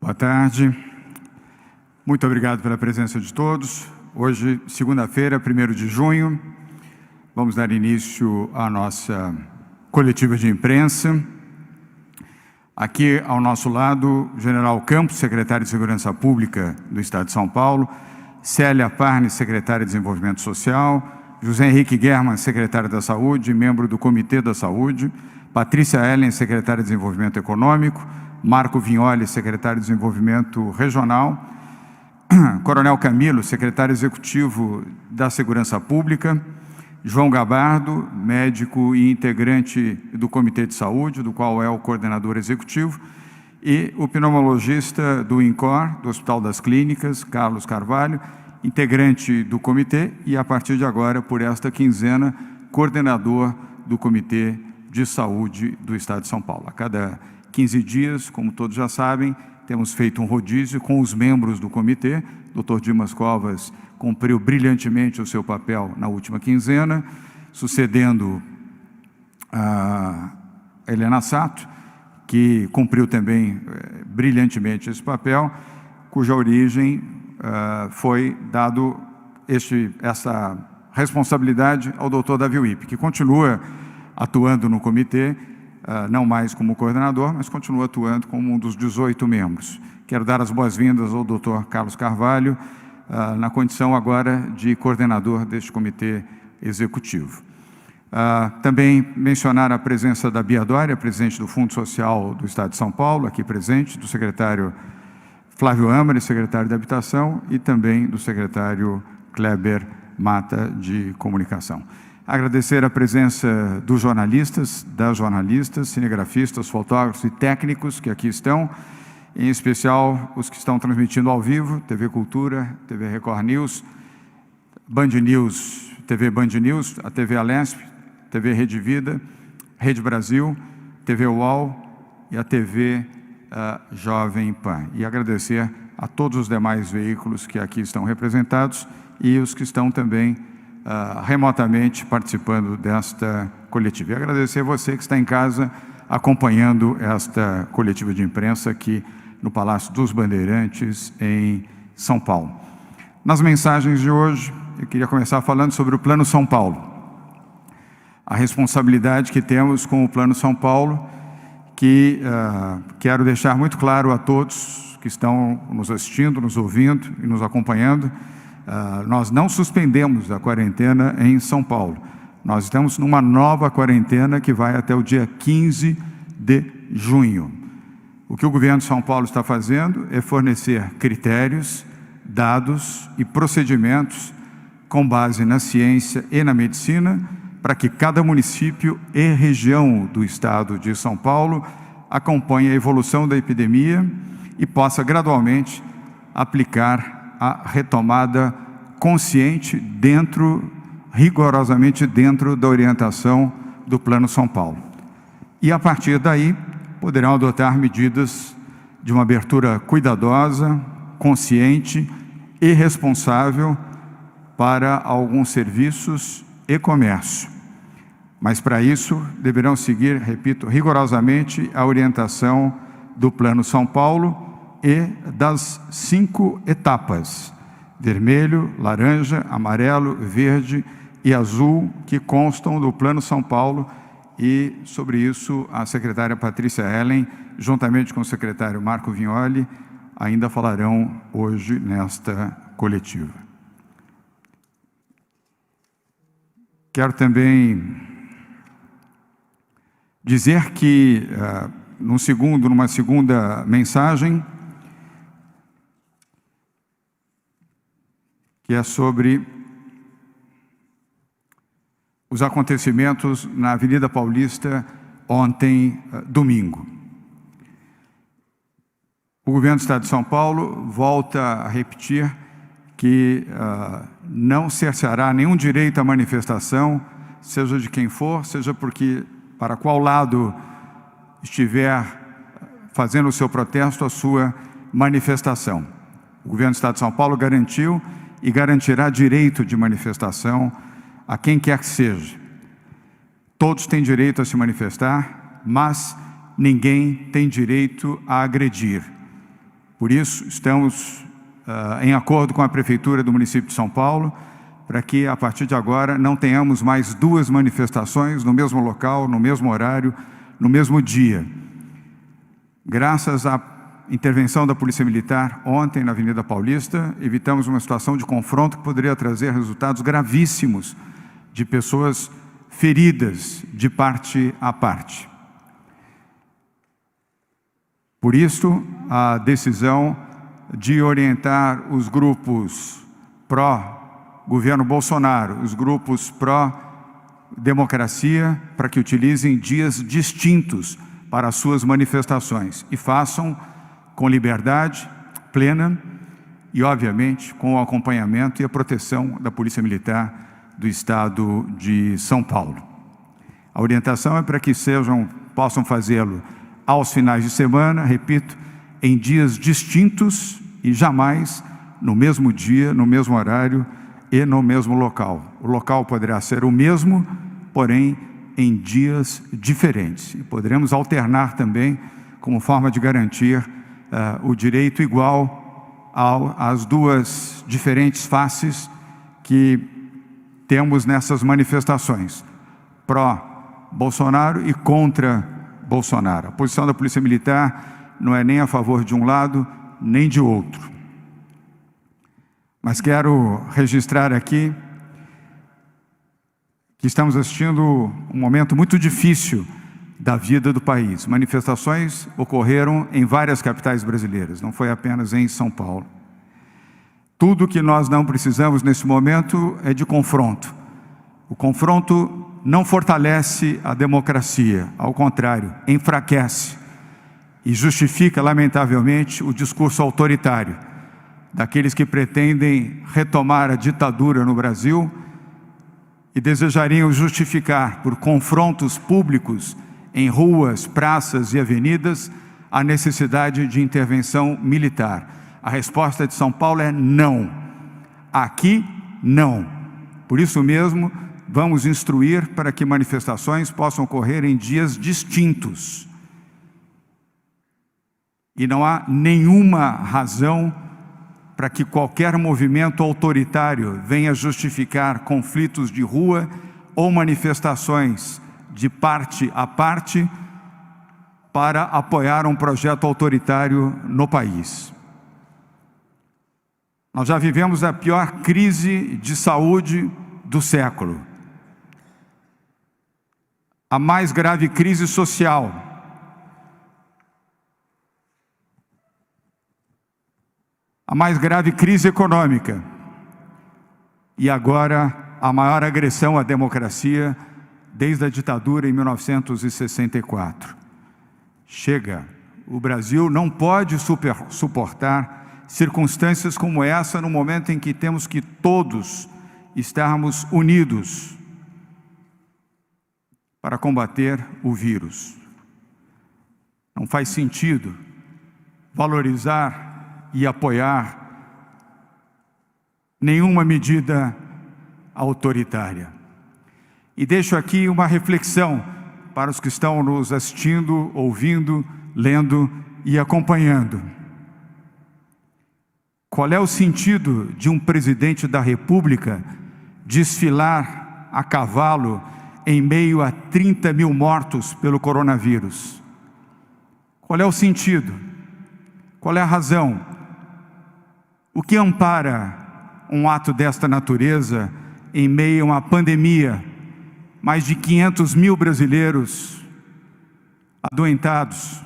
Boa tarde. Muito obrigado pela presença de todos. Hoje, segunda-feira, 1º de junho, vamos dar início à nossa coletiva de imprensa. Aqui ao nosso lado, General Campos, secretário de Segurança Pública do Estado de São Paulo, Célia Parnes, secretária de Desenvolvimento Social, José Henrique Guerman, secretário da Saúde, membro do Comitê da Saúde, Patrícia Ellen, secretária de Desenvolvimento Econômico, Marco Vignoli, secretário de Desenvolvimento Regional, Coronel Camilo, secretário executivo da Segurança Pública, João Gabardo, médico e integrante do Comitê de Saúde, do qual é o coordenador executivo, e o pneumologista do INCOR, do Hospital das Clínicas, Carlos Carvalho, integrante do comitê e, a partir de agora, por esta quinzena, coordenador do Comitê de Saúde do Estado de São Paulo. A cada 15 dias, como todos já sabem, temos feito um rodízio com os membros do comitê. O Dr. Dimas Covas cumpriu brilhantemente o seu papel na última quinzena, sucedendo a Helena Sato, que cumpriu também brilhantemente esse papel, cuja origem foi dado essa responsabilidade ao Dr. Davi Wippe, que continua atuando no comitê, não mais como coordenador, mas continua atuando como um dos 18 membros. Quero dar as boas-vindas ao Dr. Carlos Carvalho, na condição agora de coordenador deste comitê executivo. Também mencionar a presença da Bia Dória, presidente do Fundo Social do Estado de São Paulo, aqui presente, do secretário Flávio Amari, secretário de Habitação, e também do secretário Kleber Mata, de Comunicação. Agradecer a presença dos jornalistas, das jornalistas, cinegrafistas, fotógrafos e técnicos que aqui estão, em especial os que estão transmitindo ao vivo, TV Cultura, TV Record News, Band News, TV Band News, a TV Alesp, TV Rede Vida, Rede Brasil, TV UOL e a TV Jovem Pan. E agradecer a todos os demais veículos que aqui estão representados e os que estão também remotamente participando desta coletiva. E agradecer a você que está em casa acompanhando esta coletiva de imprensa aqui no Palácio dos Bandeirantes, em São Paulo. Nas mensagens de hoje, eu queria começar falando sobre o Plano São Paulo. A responsabilidade que temos com o Plano São Paulo, que quero deixar muito claro a todos que estão nos assistindo, nos ouvindo e nos acompanhando. Nós não suspendemos a quarentena em São Paulo. Nós estamos numa nova quarentena que vai até o dia 15 de junho. O que o governo de São Paulo está fazendo é fornecer critérios, dados e procedimentos com base na ciência e na medicina para que cada município e região do estado de São Paulo acompanhe a evolução da epidemia e possa gradualmente aplicar a retomada consciente rigorosamente dentro da orientação do Plano São Paulo. E a partir daí, poderão adotar medidas de uma abertura cuidadosa, consciente e responsável para alguns serviços e comércio. Mas para isso, deverão seguir, repito, rigorosamente a orientação do Plano São Paulo e das 5 etapas, vermelho, laranja, amarelo, verde e azul, que constam do Plano São Paulo, e sobre isso a secretária Patrícia Ellen, juntamente com o secretário Marco Vignoli, ainda falarão hoje nesta coletiva. Quero também dizer que, numa segunda mensagem, que é sobre os acontecimentos na Avenida Paulista ontem, domingo. O governo do Estado de São Paulo volta a repetir que não cerceará nenhum direito à manifestação, seja de quem for, seja para qual lado estiver fazendo o seu protesto, a sua manifestação. O governo do Estado de São Paulo garantiu e garantirá direito de manifestação a quem quer que seja. Todos têm direito a se manifestar, mas ninguém tem direito a agredir. Por isso, estamos em acordo com a Prefeitura do município de São Paulo, para que, a partir de agora, não tenhamos mais 2 manifestações no mesmo local, no mesmo horário, no mesmo dia. Graças à intervenção da Polícia Militar ontem na Avenida Paulista, evitamos uma situação de confronto que poderia trazer resultados gravíssimos de pessoas feridas de parte a parte. Por isso, a decisão de orientar os grupos pró-governo Bolsonaro, os grupos pró-democracia, para que utilizem dias distintos para as suas manifestações e façam com liberdade plena e, obviamente, com o acompanhamento e a proteção da Polícia Militar do Estado de São Paulo. A orientação é para que possam fazê-lo aos finais de semana, repito, em dias distintos e jamais no mesmo dia, no mesmo horário e no mesmo local. O local poderá ser o mesmo, porém em dias diferentes. E poderemos alternar também como forma de garantir o direito igual às 2 diferentes faces que temos nessas manifestações, pró-Bolsonaro e contra Bolsonaro. A posição da Polícia Militar não é nem a favor de um lado, nem de outro. Mas quero registrar aqui que estamos assistindo um momento muito difícil da vida do país. Manifestações ocorreram em várias capitais brasileiras, não foi apenas em São Paulo. Tudo que nós não precisamos nesse momento é de confronto. O confronto não fortalece a democracia, ao contrário, enfraquece e justifica, lamentavelmente, o discurso autoritário daqueles que pretendem retomar a ditadura no Brasil e desejariam justificar, por confrontos públicos em ruas, praças e avenidas, a necessidade de intervenção militar. A resposta de São Paulo é não. Aqui, não. Por isso mesmo, vamos instruir para que manifestações possam ocorrer em dias distintos. E não há nenhuma razão para que qualquer movimento autoritário venha justificar conflitos de rua ou manifestações de parte a parte para apoiar um projeto autoritário no país. Nós já vivemos a pior crise de saúde do século, a mais grave crise social, a mais grave crise econômica e agora a maior agressão à democracia desde a ditadura em 1964. Chega, o Brasil não pode suportar circunstâncias como essa no momento em que temos que todos estarmos unidos para combater o vírus. Não faz sentido valorizar e apoiar nenhuma medida autoritária. E deixo aqui uma reflexão para os que estão nos assistindo, ouvindo, lendo e acompanhando. Qual é o sentido de um presidente da República desfilar a cavalo em meio a 30 mil mortos pelo coronavírus? Qual é o sentido? Qual é a razão? O que ampara um ato desta natureza em meio a uma pandemia? Mais de 500 mil brasileiros adoentados,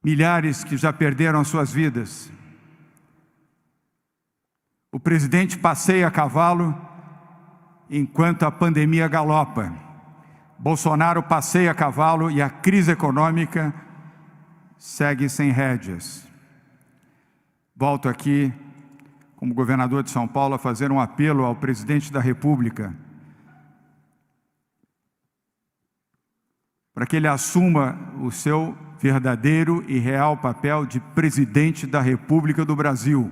milhares que já perderam as suas vidas. O presidente passeia a cavalo enquanto a pandemia galopa. Bolsonaro passeia a cavalo e a crise econômica segue sem rédeas. Volto aqui, como governador de São Paulo, a fazer um apelo ao presidente da República para que ele assuma o seu verdadeiro e real papel de presidente da República do Brasil.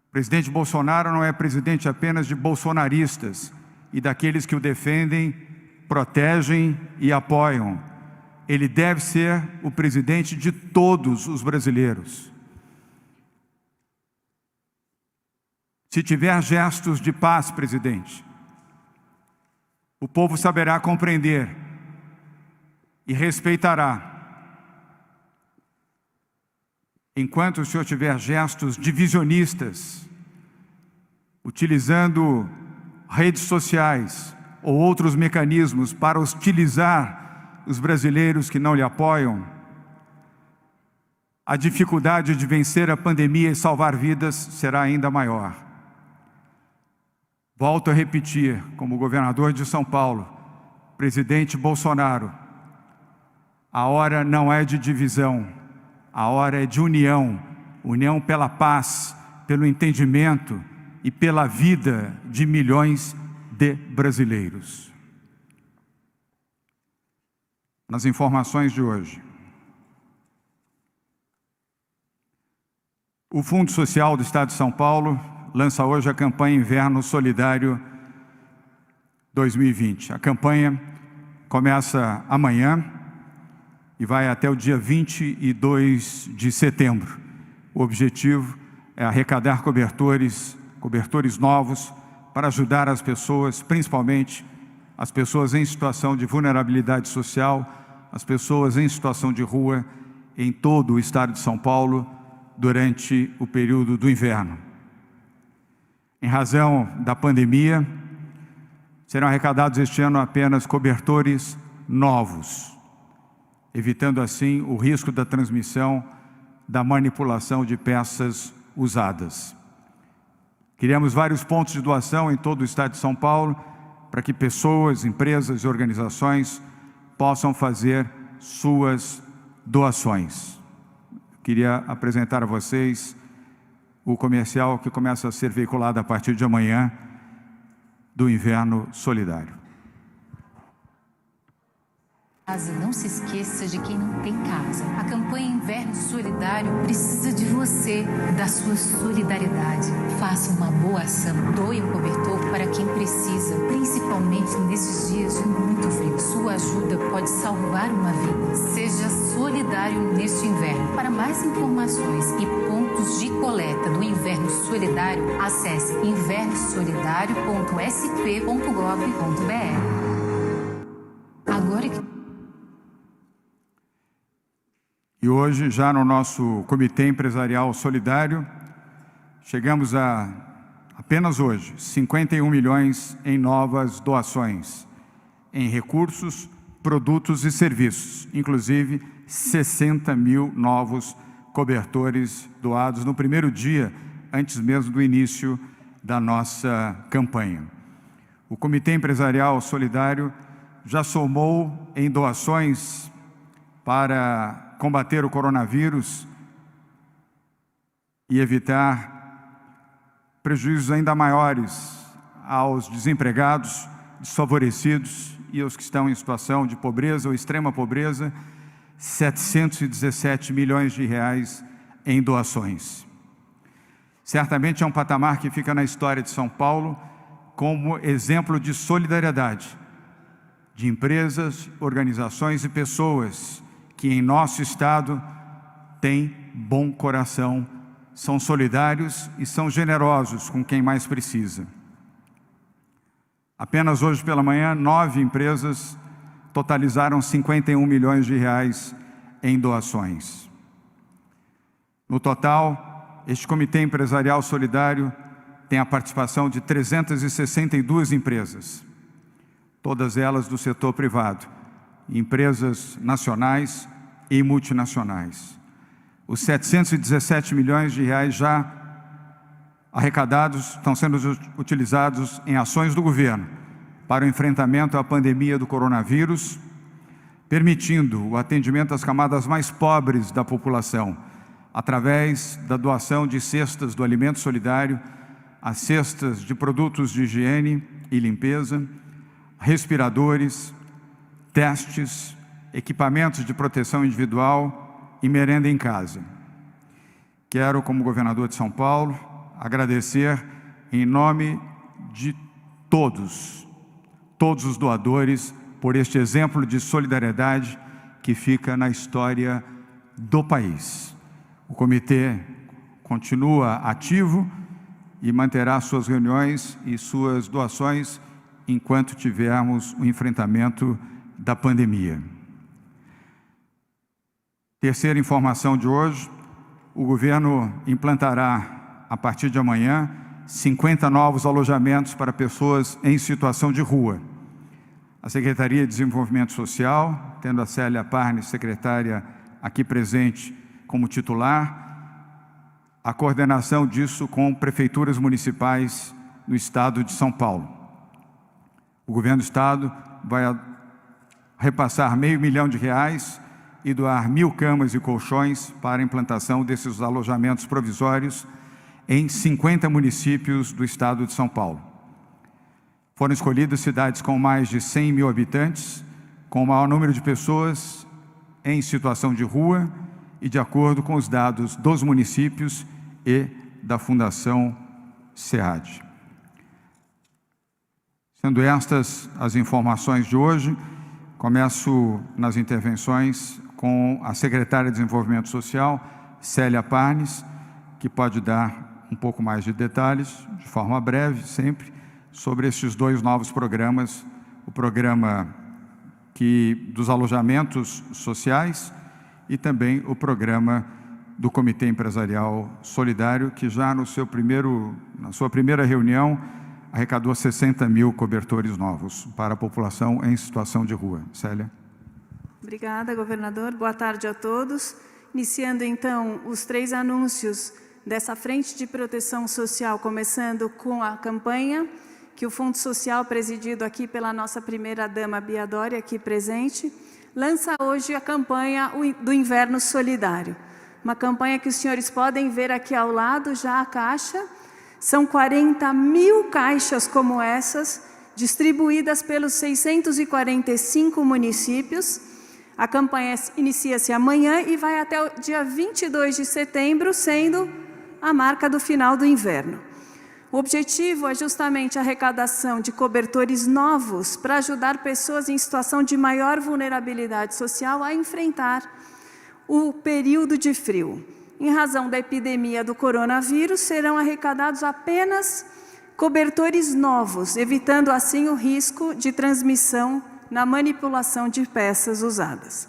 O presidente Bolsonaro não é presidente apenas de bolsonaristas e daqueles que o defendem, protegem e apoiam. ele deve ser o presidente de todos os brasileiros. Se tiver gestos de paz, presidente, o povo saberá compreender e respeitará. Enquanto o senhor tiver gestos divisionistas, utilizando redes sociais ou outros mecanismos para hostilizar os brasileiros que não lhe apoiam, a dificuldade de vencer a pandemia e salvar vidas será ainda maior. Volto a repetir, como governador de São Paulo, presidente Bolsonaro, a hora não é de divisão, a hora é de união, união pela paz, pelo entendimento e pela vida de milhões de brasileiros. Nas informações de hoje, o Fundo Social do Estado de São Paulo lança hoje a campanha Inverno Solidário 2020. A campanha começa amanhã e vai até o dia 22 de setembro. O objetivo é arrecadar cobertores novos para ajudar as pessoas, principalmente as pessoas em situação de vulnerabilidade social, as pessoas em situação de rua em todo o estado de São Paulo durante o período do inverno. Em razão da pandemia, serão arrecadados este ano apenas cobertores novos, evitando assim o risco da transmissão da manipulação de peças usadas. Criamos vários pontos de doação em todo o estado de São Paulo para que pessoas, empresas e organizações possam fazer suas doações. Queria apresentar a vocês o comercial que começa a ser veiculado a partir de amanhã do Inverno Solidário. Não se esqueça de quem não tem casa. A campanha Inverno Solidário precisa de você, da sua solidariedade. Faça uma boa ação, doe um cobertor para quem precisa, principalmente nesses dias de muito frio. Sua ajuda pode salvar uma vida. Seja solidário neste inverno. Para mais informações e pontos de coleta do Inverno Solidário, acesse invernосolidario.sp.gov.br. Agora que E hoje, já no nosso Comitê Empresarial Solidário, chegamos a, apenas hoje, 51 milhões em novas doações, em recursos, produtos e serviços, inclusive 60 mil novos cobertores doados no primeiro dia, antes mesmo do início da nossa campanha. O Comitê Empresarial Solidário já somou em doações para combater o coronavírus e evitar prejuízos ainda maiores aos desempregados, desfavorecidos e aos que estão em situação de pobreza ou extrema pobreza, 717 milhões de reais em doações. Certamente é um patamar que fica na história de São Paulo como exemplo de solidariedade de empresas, organizações e pessoas que em nosso estado têm bom coração, são solidários e são generosos com quem mais precisa. Apenas hoje pela manhã, 9 empresas totalizaram 51 milhões de reais em doações. No total, este Comitê Empresarial Solidário tem a participação de 362 empresas, todas elas do setor privado, empresas nacionais e multinacionais. Os 717 milhões de reais já arrecadados estão sendo utilizados em ações do governo para o enfrentamento à pandemia do coronavírus, permitindo o atendimento às camadas mais pobres da população, através da doação de cestas do alimento solidário, as cestas de produtos de higiene e limpeza, respiradores, testes, equipamentos de proteção individual e merenda em casa. Quero, como governador de São Paulo, agradecer em nome de todos os doadores por este exemplo de solidariedade que fica na história do país. O comitê continua ativo e manterá suas reuniões e suas doações enquanto tivermos o enfrentamento da pandemia. Terceira informação de hoje: o governo implantará, a partir de amanhã, 50 novos alojamentos para pessoas em situação de rua. A Secretaria de Desenvolvimento Social, tendo a Célia Parnes, secretária aqui presente, como titular, a coordenação disso com prefeituras municipais no estado de São Paulo. O governo do estado vai repassar R$500 milhão e doar 1.000 camas e colchões para a implantação desses alojamentos provisórios em 50 municípios do estado de São Paulo. Foram escolhidas cidades com mais de 100 mil habitantes, com o maior número de pessoas em situação de rua e de acordo com os dados dos municípios e da Fundação SEAD. Sendo estas as informações de hoje, começo nas intervenções com a secretária de Desenvolvimento Social, Célia Parnes, que pode dar um pouco mais de detalhes, de forma breve, sempre, sobre estes dois novos programas, o programa dos alojamentos sociais e também o programa do Comitê Empresarial Solidário, que já na sua primeira reunião arrecadou 60 mil cobertores novos para a população em situação de rua. Célia. Obrigada, governador. Boa tarde a todos. Iniciando, então, os 3 anúncios dessa Frente de Proteção Social, começando com a campanha que o Fundo Social, presidido aqui pela nossa primeira-dama Bia Dória, aqui presente, lança hoje a campanha do Inverno Solidário. Uma campanha que os senhores podem ver aqui ao lado, já a caixa. São 40 mil caixas como essas, distribuídas pelos 645 municípios. A campanha inicia-se amanhã e vai até o dia 22 de setembro, sendo a marca do final do inverno. O objetivo é justamente a arrecadação de cobertores novos para ajudar pessoas em situação de maior vulnerabilidade social a enfrentar o período de frio. Em razão da epidemia do coronavírus, serão arrecadados apenas cobertores novos, evitando assim o risco de transmissão na manipulação de peças usadas.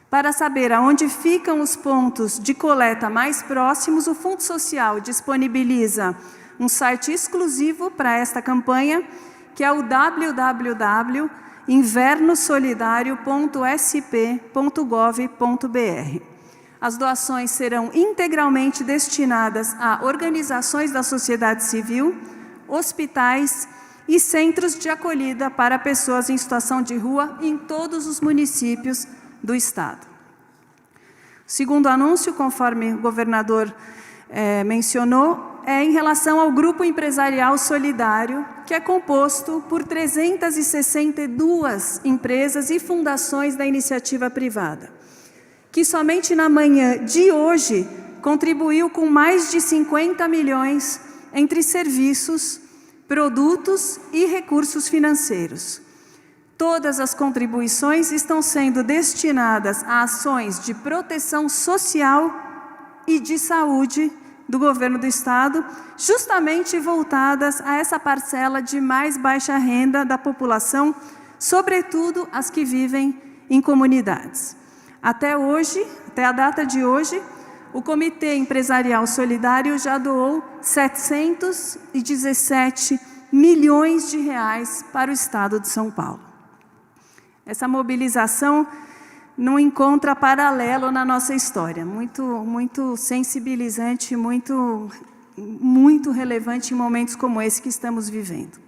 Para saber aonde ficam os pontos de coleta mais próximos, o Fundo Social disponibiliza um site exclusivo para esta campanha, que é o www.invernosolidario.sp.gov.br. As doações serão integralmente destinadas a organizações da sociedade civil, hospitais e centros de acolhida para pessoas em situação de rua em todos os municípios do estado. O segundo anúncio, conforme o governador mencionou, é em relação ao Grupo Empresarial Solidário, que é composto por 362 empresas e fundações da iniciativa privada, que somente na manhã de hoje contribuiu com mais de 50 milhões entre serviços, produtos e recursos financeiros. Todas as contribuições estão sendo destinadas a ações de proteção social e de saúde do governo do estado, justamente voltadas a essa parcela de mais baixa renda da população, sobretudo as que vivem em comunidades. Até a data de hoje, o Comitê Empresarial Solidário já doou 717 milhões de reais para o estado de São Paulo. Essa mobilização não encontra paralelo na nossa história, muito sensibilizante, muito relevante em momentos como esse que estamos vivendo.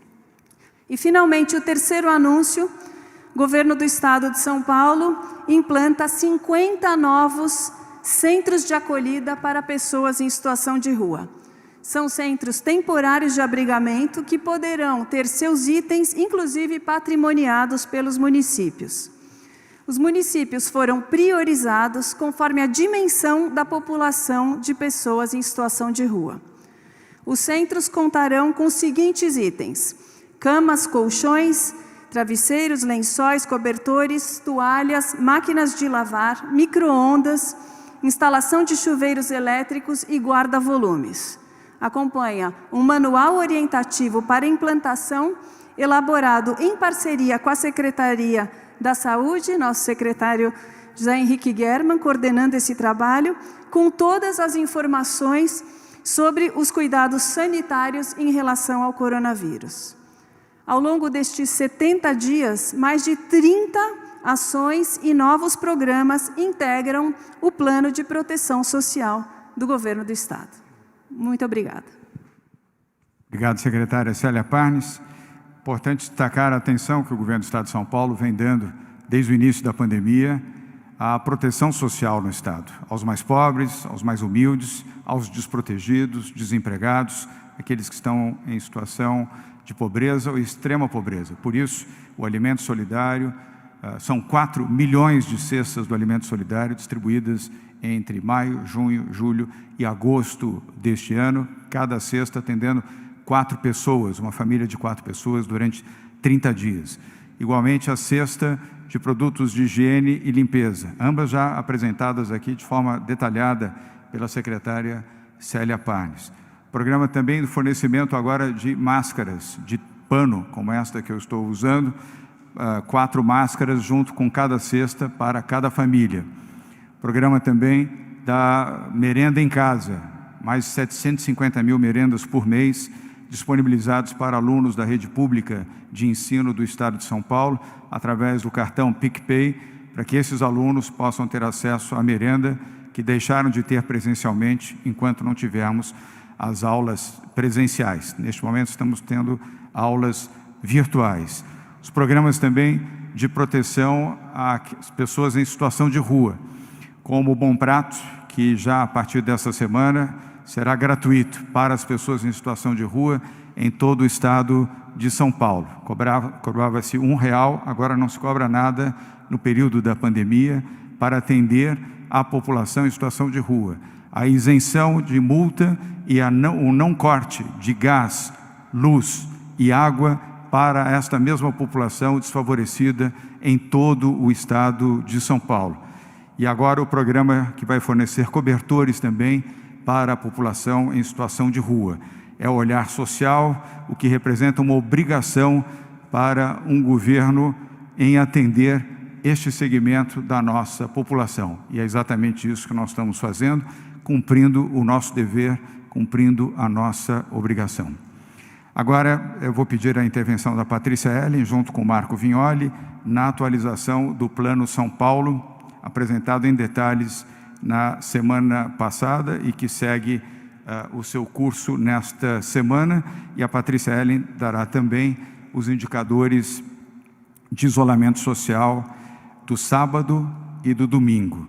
E, finalmente, o terceiro anúncio: o governo do estado de São Paulo implanta 50 novos centros de acolhida para pessoas em situação de rua. São centros temporários de abrigamento que poderão ter seus itens, inclusive patrimoniados pelos municípios. Os municípios foram priorizados conforme a dimensão da população de pessoas em situação de rua. Os centros contarão com os seguintes itens: camas, colchões, travesseiros, lençóis, cobertores, toalhas, máquinas de lavar, micro-ondas, instalação de chuveiros elétricos e guarda-volumes. Acompanha um manual orientativo para implantação, elaborado em parceria com a Secretaria da Saúde, nosso secretário José Henrique German, coordenando esse trabalho, com todas as informações sobre os cuidados sanitários em relação ao coronavírus. Ao longo destes 70 dias, mais de 30 ações e novos programas integram o Plano de Proteção Social do Governo do Estado. Muito obrigada. Obrigado, secretária Célia Parnes. Importante destacar a atenção que o Governo do Estado de São Paulo vem dando, desde o início da pandemia, à proteção social no Estado, aos mais pobres, aos mais humildes, aos desprotegidos, desempregados, aqueles que estão em situação de pobreza ou extrema pobreza. Por isso, o Alimento Solidário, são 4 milhões de cestas do Alimento Solidário distribuídas entre maio, junho, julho e agosto deste ano, cada cesta atendendo 4 pessoas, uma família de 4 pessoas durante 30 dias. Igualmente a cesta de produtos de higiene e limpeza, ambas já apresentadas aqui de forma detalhada pela secretária Célia Parnes. Programa também do fornecimento agora de máscaras de pano, como esta que eu estou usando, 4 máscaras junto com cada cesta para cada família. Programa também da merenda em casa, mais de 750 mil merendas por mês, disponibilizados para alunos da rede pública de ensino do Estado de São Paulo, através do cartão PicPay, para que esses alunos possam ter acesso à merenda que deixaram de ter presencialmente enquanto não tivermos as aulas presenciais. Neste momento estamos tendo aulas virtuais. Os programas também de proteção às pessoas em situação de rua, como o Bom Prato, que já a partir dessa semana será gratuito para as pessoas em situação de rua em todo o estado de São Paulo. Cobrava-se R$1, agora não se cobra nada no período da pandemia para atender a população em situação de rua. A isenção de multa e o não corte de gás, luz e água para esta mesma população desfavorecida em todo o estado de São Paulo. E agora o programa que vai fornecer cobertores também para a população em situação de rua. É o olhar social, o que representa uma obrigação para um governo em atender este segmento da nossa população. E é exatamente isso que nós estamos fazendo, cumprindo o nosso dever, cumprindo a nossa obrigação. Agora eu vou pedir a intervenção da Patrícia Ellen, junto com o Marco Vignoli, na atualização do Plano São Paulo, apresentado em detalhes na semana passada e que segue o seu curso nesta semana. E a Patrícia Ellen dará também os indicadores de isolamento social do sábado e do domingo,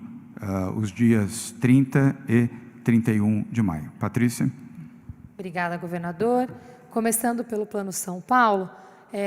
os dias 30 e 31 de maio. Patrícia. Obrigada, governador. Começando pelo Plano São Paulo,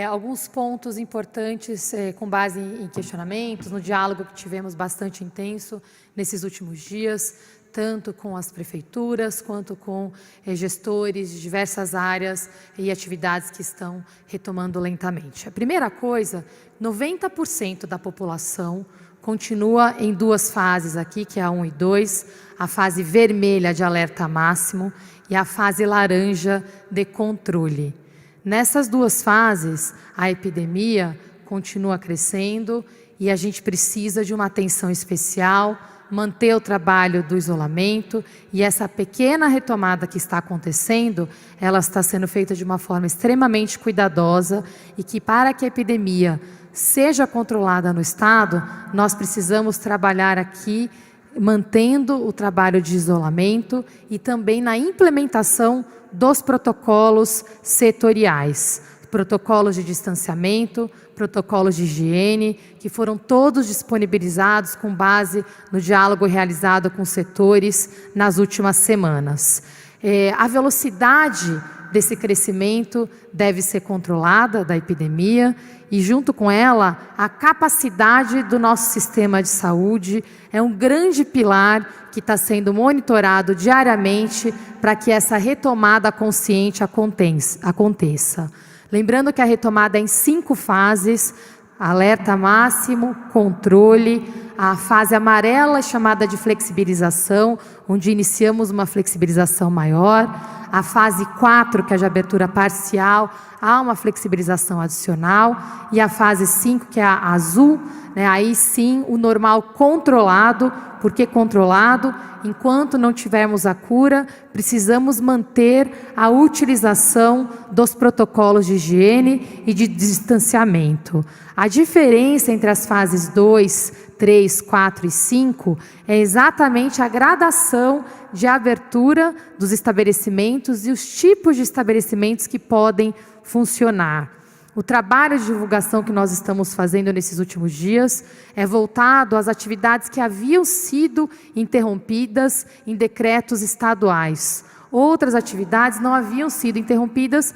alguns pontos importantes com base em questionamentos, no diálogo que tivemos bastante intenso nesses últimos dias, tanto com as prefeituras quanto com gestores de diversas áreas e atividades que estão retomando lentamente. A primeira coisa, 90% da população continua em 2 fases aqui, que é a 1 e 2, a fase vermelha de alerta máximo e a fase laranja de controle. Nessas 2 fases, a epidemia continua crescendo e a gente precisa de uma atenção especial, manter o trabalho do isolamento, e essa pequena retomada que está acontecendo, ela está sendo feita de uma forma extremamente cuidadosa e que, para que a epidemia seja controlada no Estado, nós precisamos trabalhar aqui mantendo o trabalho de isolamento e também na implementação dos protocolos setoriais, protocolos de distanciamento, protocolos de higiene, que foram todos disponibilizados com base no diálogo realizado com os setores nas últimas semanas. A velocidade desse crescimento deve ser controlada da epidemia e, junto com ela, a capacidade do nosso sistema de saúde é um grande pilar que está sendo monitorado diariamente para que essa retomada consciente aconteça. Lembrando que a retomada é em 5 fases: alerta máximo, controle, a fase amarela chamada de flexibilização, onde iniciamos uma flexibilização maior, a fase 4, que é de abertura parcial, há uma flexibilização adicional, e a fase 5, que é a azul, né, aí sim o normal controlado. Por que controlado? Enquanto não tivermos a cura, precisamos manter a utilização dos protocolos de higiene e de distanciamento. A diferença entre as fases 2, 3, 4 e 5 é exatamente a gradação de abertura dos estabelecimentos e os tipos de estabelecimentos que podem funcionar. O trabalho de divulgação que nós estamos fazendo nesses últimos dias é voltado às atividades que haviam sido interrompidas em decretos estaduais. Outras atividades não haviam sido interrompidas,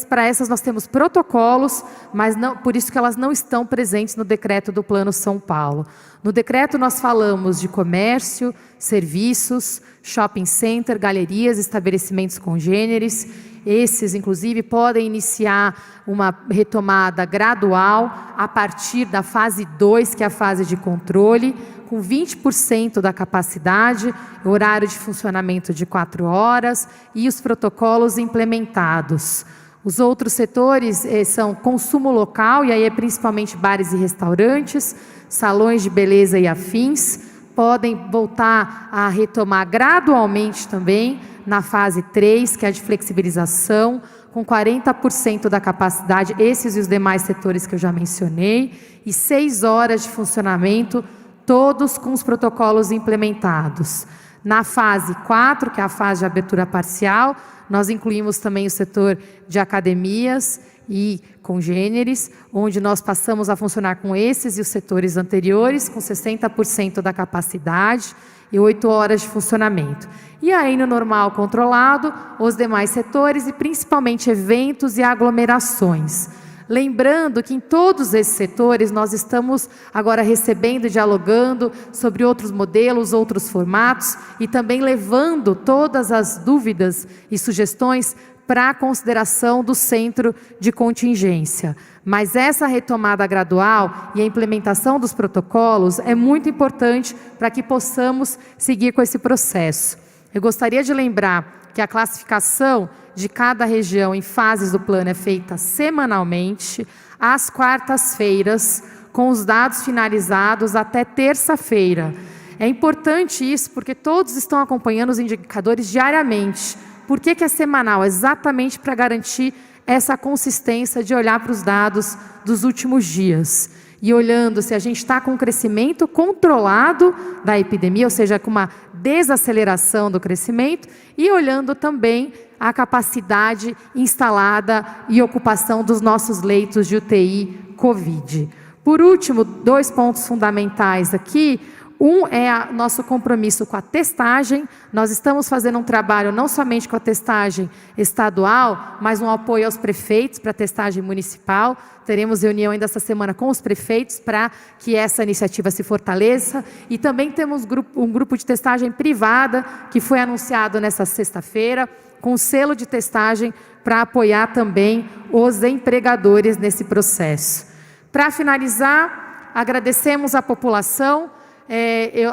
para essas nós temos protocolos, mas não, por isso que elas não estão presentes no decreto do Plano São Paulo. No decreto nós falamos de comércio, serviços, shopping center, galerias, estabelecimentos congêneres. Esses, inclusive, podem iniciar uma retomada gradual a partir da fase 2, que é a fase de controle, com 20% da capacidade, horário de funcionamento de 4 horas e os protocolos implementados. Os outros setores são consumo local, e aí é principalmente bares e restaurantes, salões de beleza e afins, podem voltar a retomar gradualmente também na fase 3, que é a de flexibilização, com 40% da capacidade, esses e os demais setores que eu já mencionei, e 6 horas de funcionamento, todos com os protocolos implementados. Na fase 4, que é a fase de abertura parcial, nós incluímos também o setor de academias e congêneres, onde nós passamos a funcionar com esses e os setores anteriores, com 60% da capacidade e 8 horas de funcionamento. E aí, no normal controlado, os demais setores e principalmente eventos e aglomerações. Lembrando que em todos esses setores nós estamos agora recebendo e dialogando sobre outros modelos, outros formatos, e também levando todas as dúvidas e sugestões para a consideração do centro de contingência. Mas essa retomada gradual e a implementação dos protocolos é muito importante para que possamos seguir com esse processo. Eu gostaria de lembrar que a classificação de cada região em fases do plano é feita semanalmente, às quartas-feiras, com os dados finalizados até terça-feira. É importante isso porque todos estão acompanhando os indicadores diariamente. Por que é semanal? Exatamente para garantir essa consistência de olhar para os dados dos últimos dias. E olhando se a gente está com um crescimento controlado da epidemia, ou seja, com uma desaceleração do crescimento, e olhando também a capacidade instalada e ocupação dos nossos leitos de UTI COVID. Por último, 2 pontos fundamentais aqui. Um é nosso compromisso com a testagem. Nós estamos fazendo um trabalho não somente com a testagem estadual, mas um apoio aos prefeitos para a testagem municipal. Teremos reunião ainda essa semana com os prefeitos para que essa iniciativa se fortaleça. E também temos um grupo de testagem privada que foi anunciado nessa sexta-feira, com selo de testagem para apoiar também os empregadores nesse processo. Para finalizar, agradecemos à população.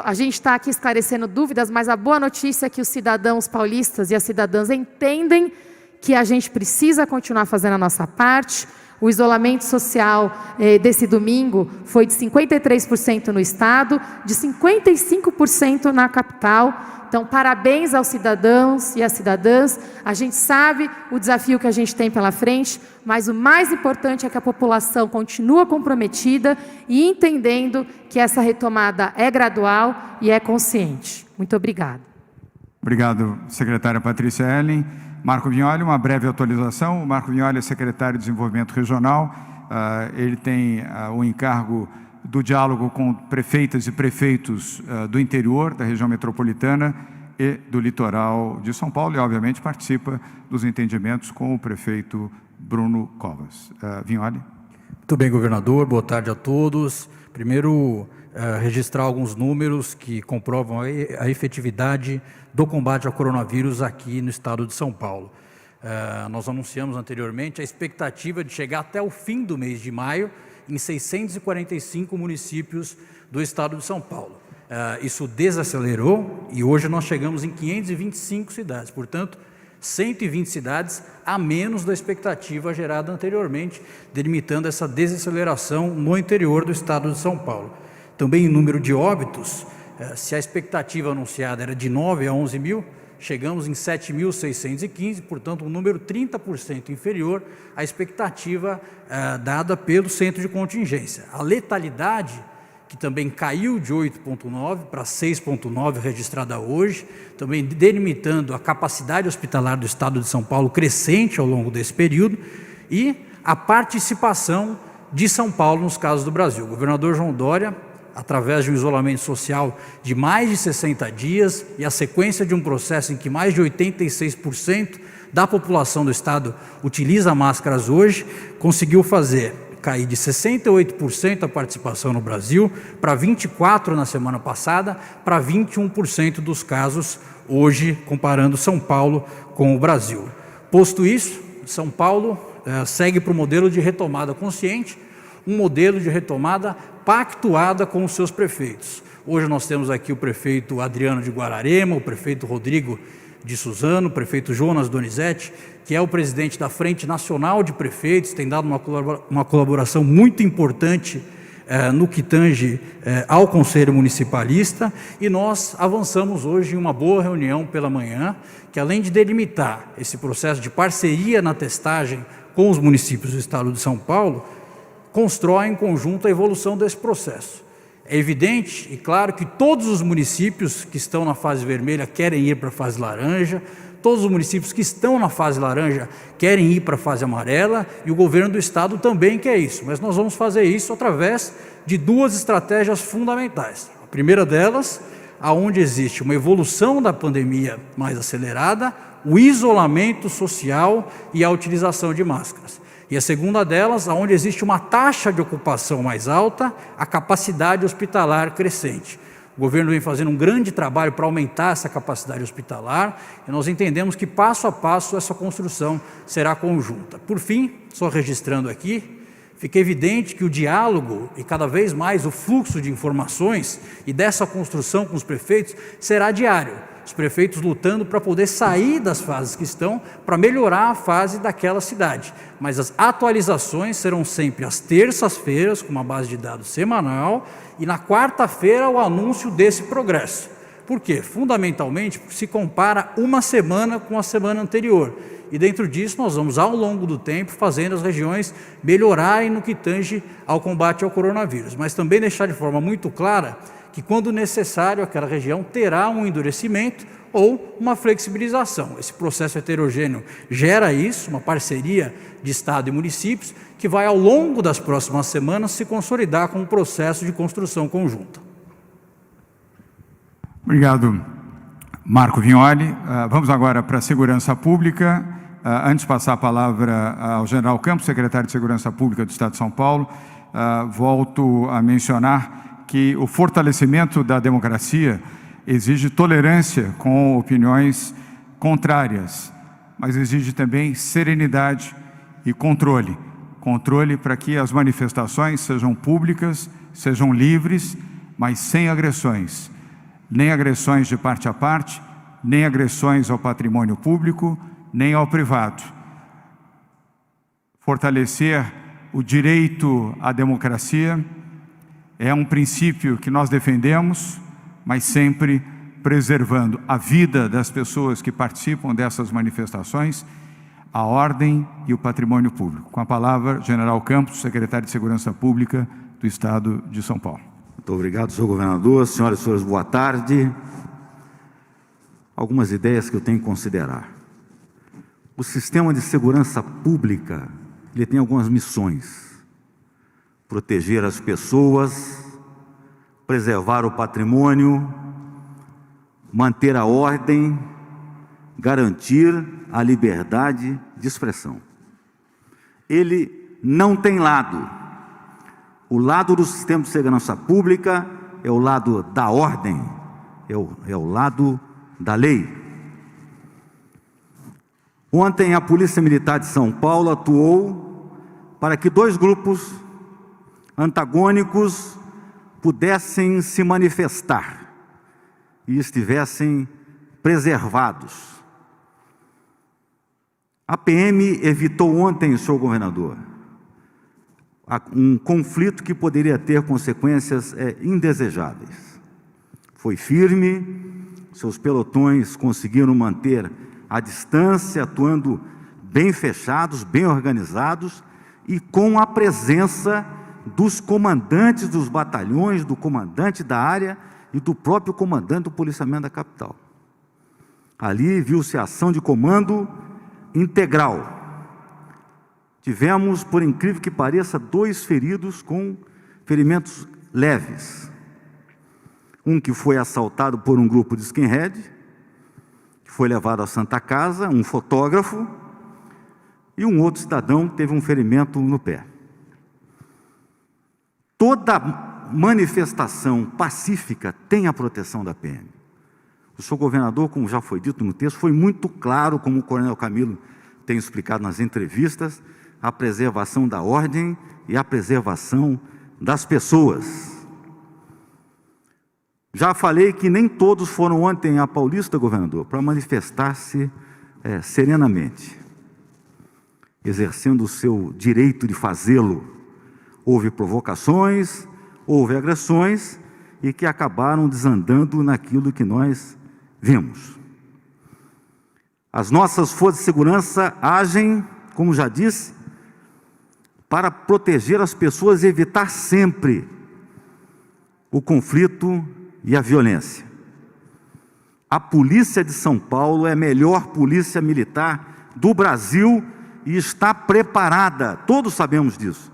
A gente está aqui esclarecendo dúvidas, mas a boa notícia é que os cidadãos paulistas e as cidadãs entendem que a gente precisa continuar fazendo a nossa parte. O isolamento social desse domingo foi de 53% no estado, de 55% na capital. Então, parabéns aos cidadãos e às cidadãs. A gente sabe o desafio que a gente tem pela frente, mas o mais importante é que a população continua comprometida e entendendo que essa retomada é gradual e é consciente. Muito obrigada. Obrigado, secretária Patrícia Ellen. Marco Vignoli, uma breve atualização. O Marco Vignoli é secretário de Desenvolvimento Regional. Ele tem o encargo do diálogo com prefeitas e prefeitos do interior, da região metropolitana e do litoral de São Paulo, e obviamente participa dos entendimentos com o prefeito Bruno Covas. Vignoli. Muito bem, governador, boa tarde a todos. Primeiro, registrar alguns números que comprovam a efetividade do combate ao coronavírus aqui no estado de São Paulo. nós anunciamos anteriormente a expectativa de chegar até o fim do mês de maio em 645 municípios do estado de São Paulo. Isso desacelerou e hoje nós chegamos em 525 cidades, portanto, 120 cidades a menos da expectativa gerada anteriormente, delimitando essa desaceleração no interior do estado de São Paulo. Também em número de óbitos, se a expectativa anunciada era de 9 a 11 mil, chegamos em 7.615, portanto um número 30% inferior à expectativa dada pelo centro de contingência. A letalidade, que também caiu de 8,9 para 6,9 registrada hoje, também delimitando a capacidade hospitalar do estado de São Paulo crescente ao longo desse período, e a participação de São Paulo nos casos do Brasil. O governador João Dória, através de um isolamento social de mais de 60 dias e a sequência de um processo em que mais de 86% da população do estado utiliza máscaras hoje, conseguiu cair de 68% a participação no Brasil para 24% na semana passada, para 21% dos casos hoje, comparando São Paulo com o Brasil. Posto isso, São Paulo segue para o modelo de retomada consciente, um modelo de retomada pactuada com os seus prefeitos. Hoje nós temos aqui o prefeito Adriano de Guararema, o prefeito Rodrigo de Suzano, o prefeito Jonas Donizete, que é o presidente da Frente Nacional de Prefeitos, tem dado uma colaboração muito importante no que tange ao Conselho Municipalista, e nós avançamos hoje em uma boa reunião pela manhã, que além de delimitar esse processo de parceria na testagem com os municípios do estado de São Paulo, constrói em conjunto a evolução desse processo. É evidente e claro que todos os municípios que estão na fase vermelha querem ir para a fase laranja, todos os municípios que estão na fase laranja querem ir para a fase amarela, e o governo do estado também quer isso, mas nós vamos fazer isso através de duas estratégias fundamentais. A primeira delas, aonde existe uma evolução da pandemia mais acelerada, o isolamento social e a utilização de máscaras. E a segunda delas, onde existe uma taxa de ocupação mais alta, a capacidade hospitalar crescente. O governo vem fazendo um grande trabalho para aumentar essa capacidade hospitalar, e nós entendemos que passo a passo essa construção será conjunta. Por fim, só registrando aqui, fica evidente que o diálogo e cada vez mais o fluxo de informações e dessa construção com os prefeitos será diário. Os prefeitos lutando para poder sair das fases que estão, para melhorar a fase daquela cidade. Mas as atualizações serão sempre às terças-feiras, com uma base de dados semanal, e na quarta-feira o anúncio desse progresso. Por quê? Fundamentalmente, se compara uma semana com a semana anterior. E dentro disso nós vamos, ao longo do tempo, fazendo as regiões melhorarem no que tange ao combate ao coronavírus. Mas também deixar de forma muito clara que, quando necessário, aquela região terá um endurecimento ou uma flexibilização. Esse processo heterogêneo gera isso, uma parceria de Estado e municípios, que vai, ao longo das próximas semanas, se consolidar com um processo de construção conjunta. Obrigado, Marco Vignoli. Vamos agora para a Segurança Pública. Antes de passar a palavra ao General Campos, secretário de Segurança Pública do Estado de São Paulo, volto a mencionar que o fortalecimento da democracia exige tolerância com opiniões contrárias, mas exige também serenidade e controle. Controle para que as manifestações sejam públicas, sejam livres, mas sem agressões. Nem agressões de parte a parte, nem agressões ao patrimônio público, nem ao privado. Fortalecer o direito à democracia é um princípio que nós defendemos, mas sempre preservando a vida das pessoas que participam dessas manifestações, a ordem e o patrimônio público. Com a palavra, General Campos, secretário de Segurança Pública do Estado de São Paulo. Muito obrigado, senhor governador. Senhoras e senhores, boa tarde. Algumas ideias que eu tenho que considerar. O sistema de segurança pública, ele tem algumas missões. Proteger as pessoas, preservar o patrimônio, manter a ordem, garantir a liberdade de expressão. Ele não tem lado. O lado do sistema de segurança pública é o lado da ordem, é o lado da lei. Ontem, a Polícia Militar de São Paulo atuou para que dois grupos antagônicos pudessem se manifestar e estivessem preservados. A PM evitou ontem, senhor governador, um conflito que poderia ter consequências indesejáveis. Foi firme, seus pelotões conseguiram manter a distância, atuando bem fechados, bem organizados e com a presença dos comandantes dos batalhões, do comandante da área e do próprio comandante do policiamento da capital. Ali viu-se a ação de comando integral. Tivemos, por incrível que pareça, 2 feridos com ferimentos leves. Um que foi assaltado por um grupo de skinhead, que foi levado à Santa Casa, um fotógrafo, e um outro cidadão que teve um ferimento no pé. Toda manifestação pacífica tem a proteção da PM. O senhor governador, como já foi dito no texto, foi muito claro, como o coronel Camilo tem explicado nas entrevistas, a preservação da ordem e a preservação das pessoas. Já falei que nem todos foram ontem à Paulista, governador, para manifestar-se serenamente, exercendo o seu direito de fazê-lo. Houve provocações, houve agressões e que acabaram desandando naquilo que nós vimos. As nossas forças de segurança agem, como já disse, para proteger as pessoas e evitar sempre o conflito e a violência. A Polícia de São Paulo é a melhor polícia militar do Brasil e está preparada, todos sabemos disso,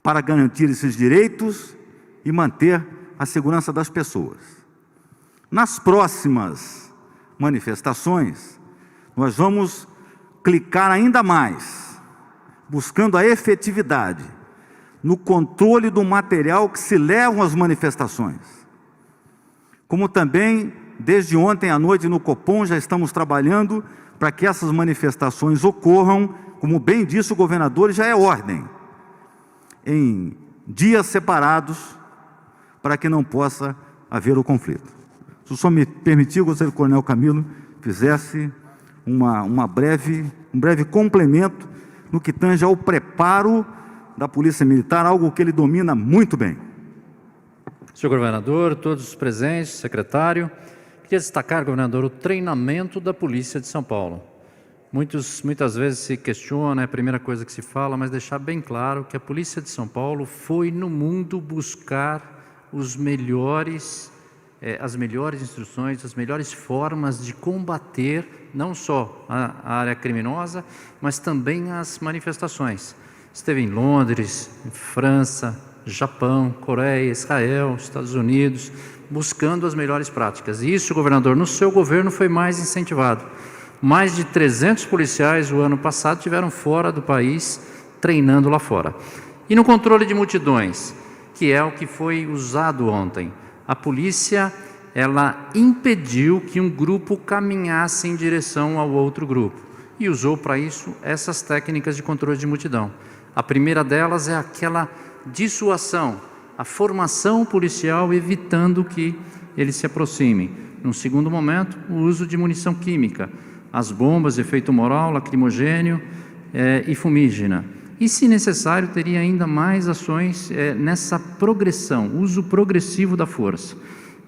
para garantir esses direitos e manter a segurança das pessoas. Nas próximas manifestações, nós vamos clicar ainda mais, buscando a efetividade no controle do material que se leva às manifestações. Como também, desde ontem à noite no Copom, já estamos trabalhando para que essas manifestações ocorram, como bem disse o governador, já é ordem, em dias separados, para que não possa haver o conflito. Se o senhor me permitir, eu gostaria que o coronel Camilo fizesse um breve complemento no que tange ao preparo da Polícia Militar, algo que ele domina muito bem. Senhor governador, todos os presentes, secretário, queria destacar, governador, o treinamento da Polícia de São Paulo. Muitas vezes se questiona, é a primeira coisa que se fala, mas deixar bem claro que a Polícia de São Paulo foi no mundo buscar as melhores instruções, as melhores formas de combater não só a área criminosa, mas também as manifestações. Esteve em Londres, em França, Japão, Coreia, Israel, Estados Unidos, buscando as melhores práticas. E isso, governador, no seu governo foi mais incentivado. Mais de 300 policiais o ano passado estiveram fora do país, treinando lá fora. E no controle de multidões, que é o que foi usado ontem, a polícia, ela impediu que um grupo caminhasse em direção ao outro grupo e usou para isso essas técnicas de controle de multidão. A primeira delas é aquela dissuasão, a formação policial evitando que eles se aproximem. Num segundo momento, o uso de munição química, as bombas de efeito moral, lacrimogênio e fumígena. E, se necessário, teria ainda mais ações nessa progressão, uso progressivo da força.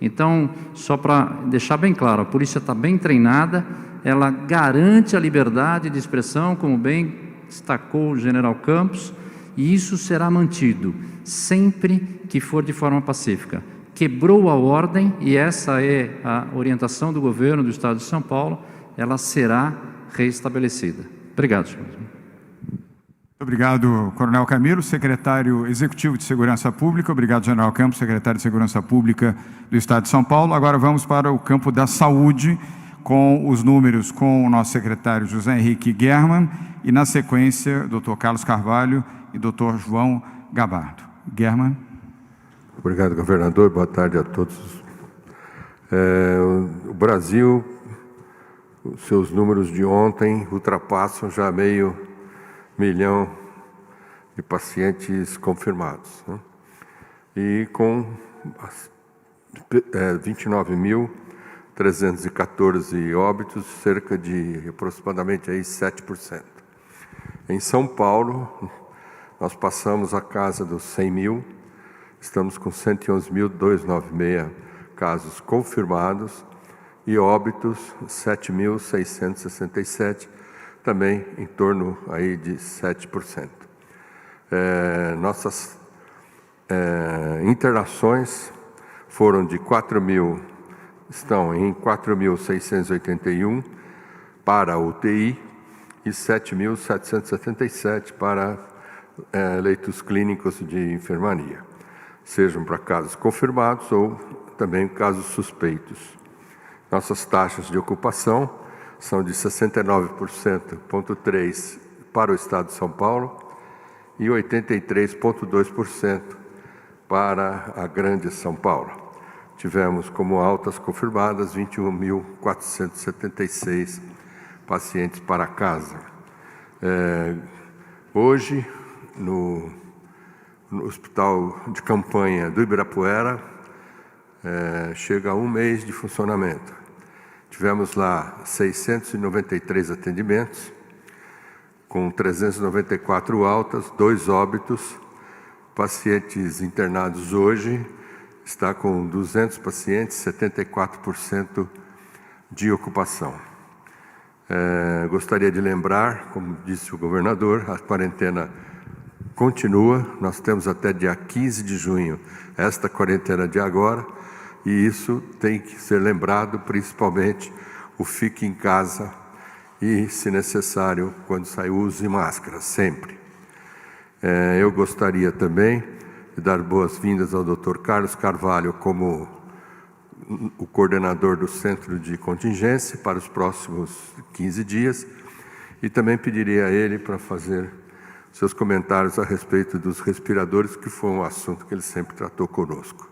Então, só para deixar bem claro, a polícia está bem treinada, ela garante a liberdade de expressão, como bem destacou o general Campos, e isso será mantido sempre que for de forma pacífica. Quebrou a ordem, e essa é a orientação do governo do Estado de São Paulo, ela será reestabelecida. Obrigado, senhor. Obrigado, coronel Camilo, secretário executivo de Segurança Pública. Obrigado, general Campos, secretário de Segurança Pública do Estado de São Paulo. Agora vamos para o campo da saúde, com os números com o nosso secretário José Henrique German e, na sequência, Dr. Carlos Carvalho e Dr. João Gabardo. German. Obrigado, governador. Boa tarde a todos. O Brasil, os seus números de ontem ultrapassam já meio milhão de pacientes confirmados, né? E com 29.314 óbitos, cerca de aproximadamente aí 7%. Em São Paulo, nós passamos a casa dos 100 mil, estamos com 111.296 casos confirmados e óbitos 7.667, também em torno aí de 7%. Nossas internações foram de 4.000, estão em 4.681 para UTI e 7.777 para leitos clínicos de enfermaria, sejam para casos confirmados ou também casos suspeitos. Nossas taxas de ocupação são de 69,3% para o Estado de São Paulo e 83,2% para a Grande São Paulo. Tivemos como altas confirmadas 21.476 pacientes para casa. Hoje, no Hospital de Campanha do Ibirapuera, chega a 1 mês de funcionamento. Tivemos lá 693 atendimentos, com 394 altas, 2 óbitos. Pacientes internados hoje está com 200 pacientes, 74% de ocupação. Gostaria de lembrar, como disse o governador, a quarentena continua. Nós temos até dia 15 de junho esta quarentena de agora, e isso tem que ser lembrado, principalmente o fique em casa e, se necessário, quando sair, use máscara, sempre. Eu gostaria também de dar boas-vindas ao Dr. Carlos Carvalho como o coordenador do Centro de Contingência para os próximos 15 dias, e também pediria a ele para fazer seus comentários a respeito dos respiradores, que foi um assunto que ele sempre tratou conosco.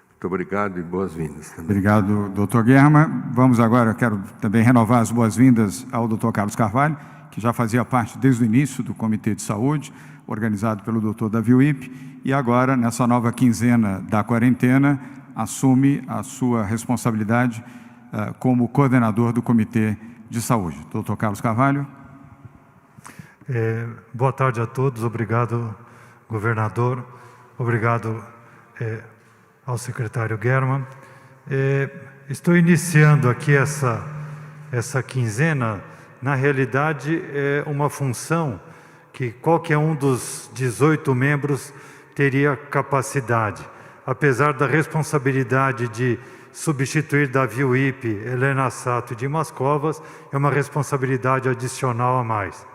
Muito obrigado e boas-vindas. Obrigado, doutor Guerra. Vamos agora, quero também renovar as boas-vindas ao doutor Carlos Carvalho, que já fazia parte desde o início do Comitê de Saúde, organizado pelo doutor Davi Wipp, e agora, nessa nova quinzena da quarentena, assume a sua responsabilidade como coordenador do Comitê de Saúde. Doutor Carlos Carvalho. Boa tarde a todos, obrigado, governador, obrigado ao secretário German. Estou iniciando aqui essa quinzena, na realidade é uma função que qualquer um dos 18 membros teria capacidade, apesar da responsabilidade de substituir Davi Wipp, Helena Sato e Dimas Covas, é uma responsabilidade adicional a mais.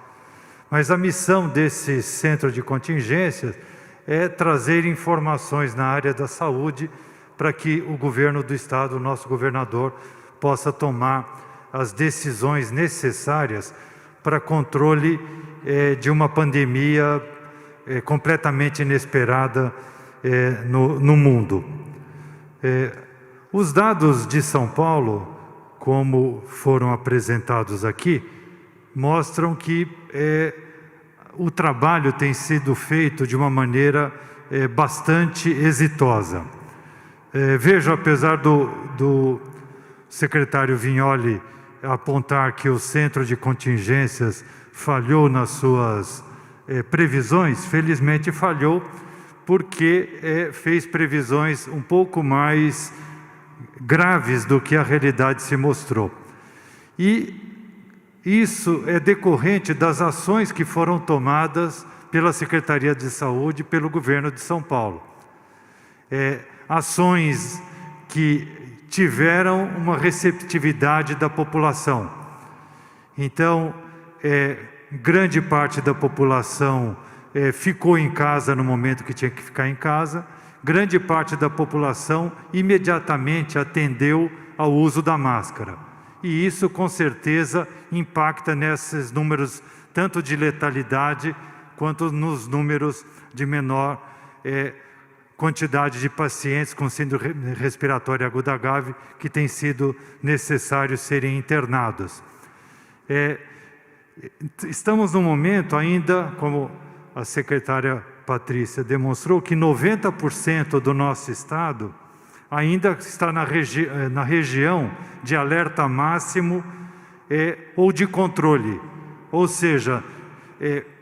Mas a missão desse centro de contingências é trazer informações na área da saúde para que o governo do Estado, o nosso governador, possa tomar as decisões necessárias para controle de uma pandemia completamente inesperada no mundo. Os dados de São Paulo, como foram apresentados aqui, mostram que o trabalho tem sido feito de uma maneira bastante exitosa. Vejo, apesar do secretário Vignoli apontar que o centro de contingências falhou nas suas previsões, felizmente falhou, porque fez previsões um pouco mais graves do que a realidade se mostrou. E isso é decorrente das ações que foram tomadas pela Secretaria de Saúde e pelo governo de São Paulo. Ações que tiveram uma receptividade da população. Então, grande parte da população ficou em casa no momento que tinha que ficar em casa, grande parte da população imediatamente atendeu ao uso da máscara. E isso, com certeza, impacta nesses números, tanto de letalidade, quanto nos números de menor quantidade de pacientes com síndrome respiratória aguda grave que tem sido necessário serem internados. Estamos num momento ainda, como a secretária Patrícia demonstrou, que 90% do nosso estado ainda está na região de alerta máximo ou de controle. Ou seja,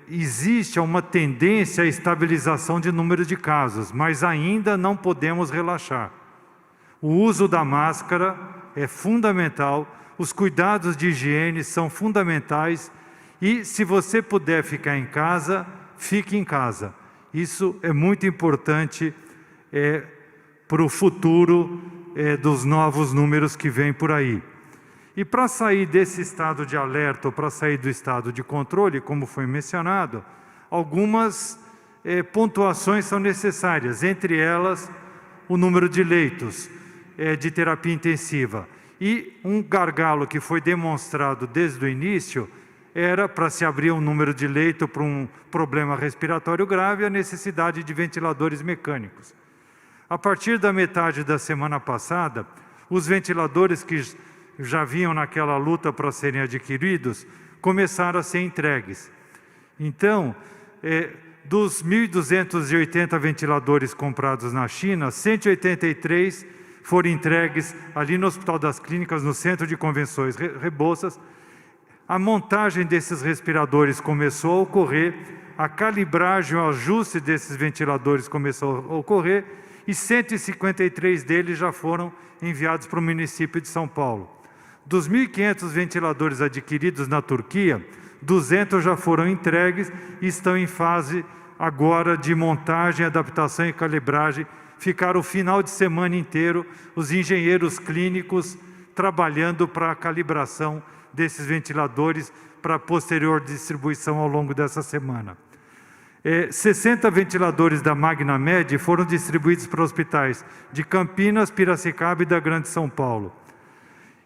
existe uma tendência à estabilização de número de casos, mas ainda não podemos relaxar. O uso da máscara é fundamental, os cuidados de higiene são fundamentais e, se você puder ficar em casa, fique em casa. Isso é muito importante para o futuro dos novos números que vêm por aí. E para sair desse estado de alerta, ou para sair do estado de controle, como foi mencionado, algumas pontuações são necessárias, entre elas o número de leitos de terapia intensiva. E um gargalo que foi demonstrado desde o início era, para se abrir um número de leito para um problema respiratório grave, a necessidade de ventiladores mecânicos. A partir da metade da semana passada, os ventiladores que já vinham naquela luta para serem adquiridos, começaram a ser entregues. Então, dos 1.280 ventiladores comprados na China, 183 foram entregues ali no Hospital das Clínicas, no Centro de Convenções Rebouças. A montagem desses respiradores começou a ocorrer, a calibragem, o ajuste desses ventiladores começou a ocorrer, e 153 deles já foram enviados para o município de São Paulo. Dos 1.500 ventiladores adquiridos na Turquia, 200 já foram entregues e estão em fase agora de montagem, adaptação e calibragem. Ficaram o final de semana inteiro os engenheiros clínicos trabalhando para a calibração desses ventiladores para a posterior distribuição ao longo dessa semana. 60 ventiladores da Magnamed foram distribuídos para hospitais de Campinas, Piracicaba e da Grande São Paulo.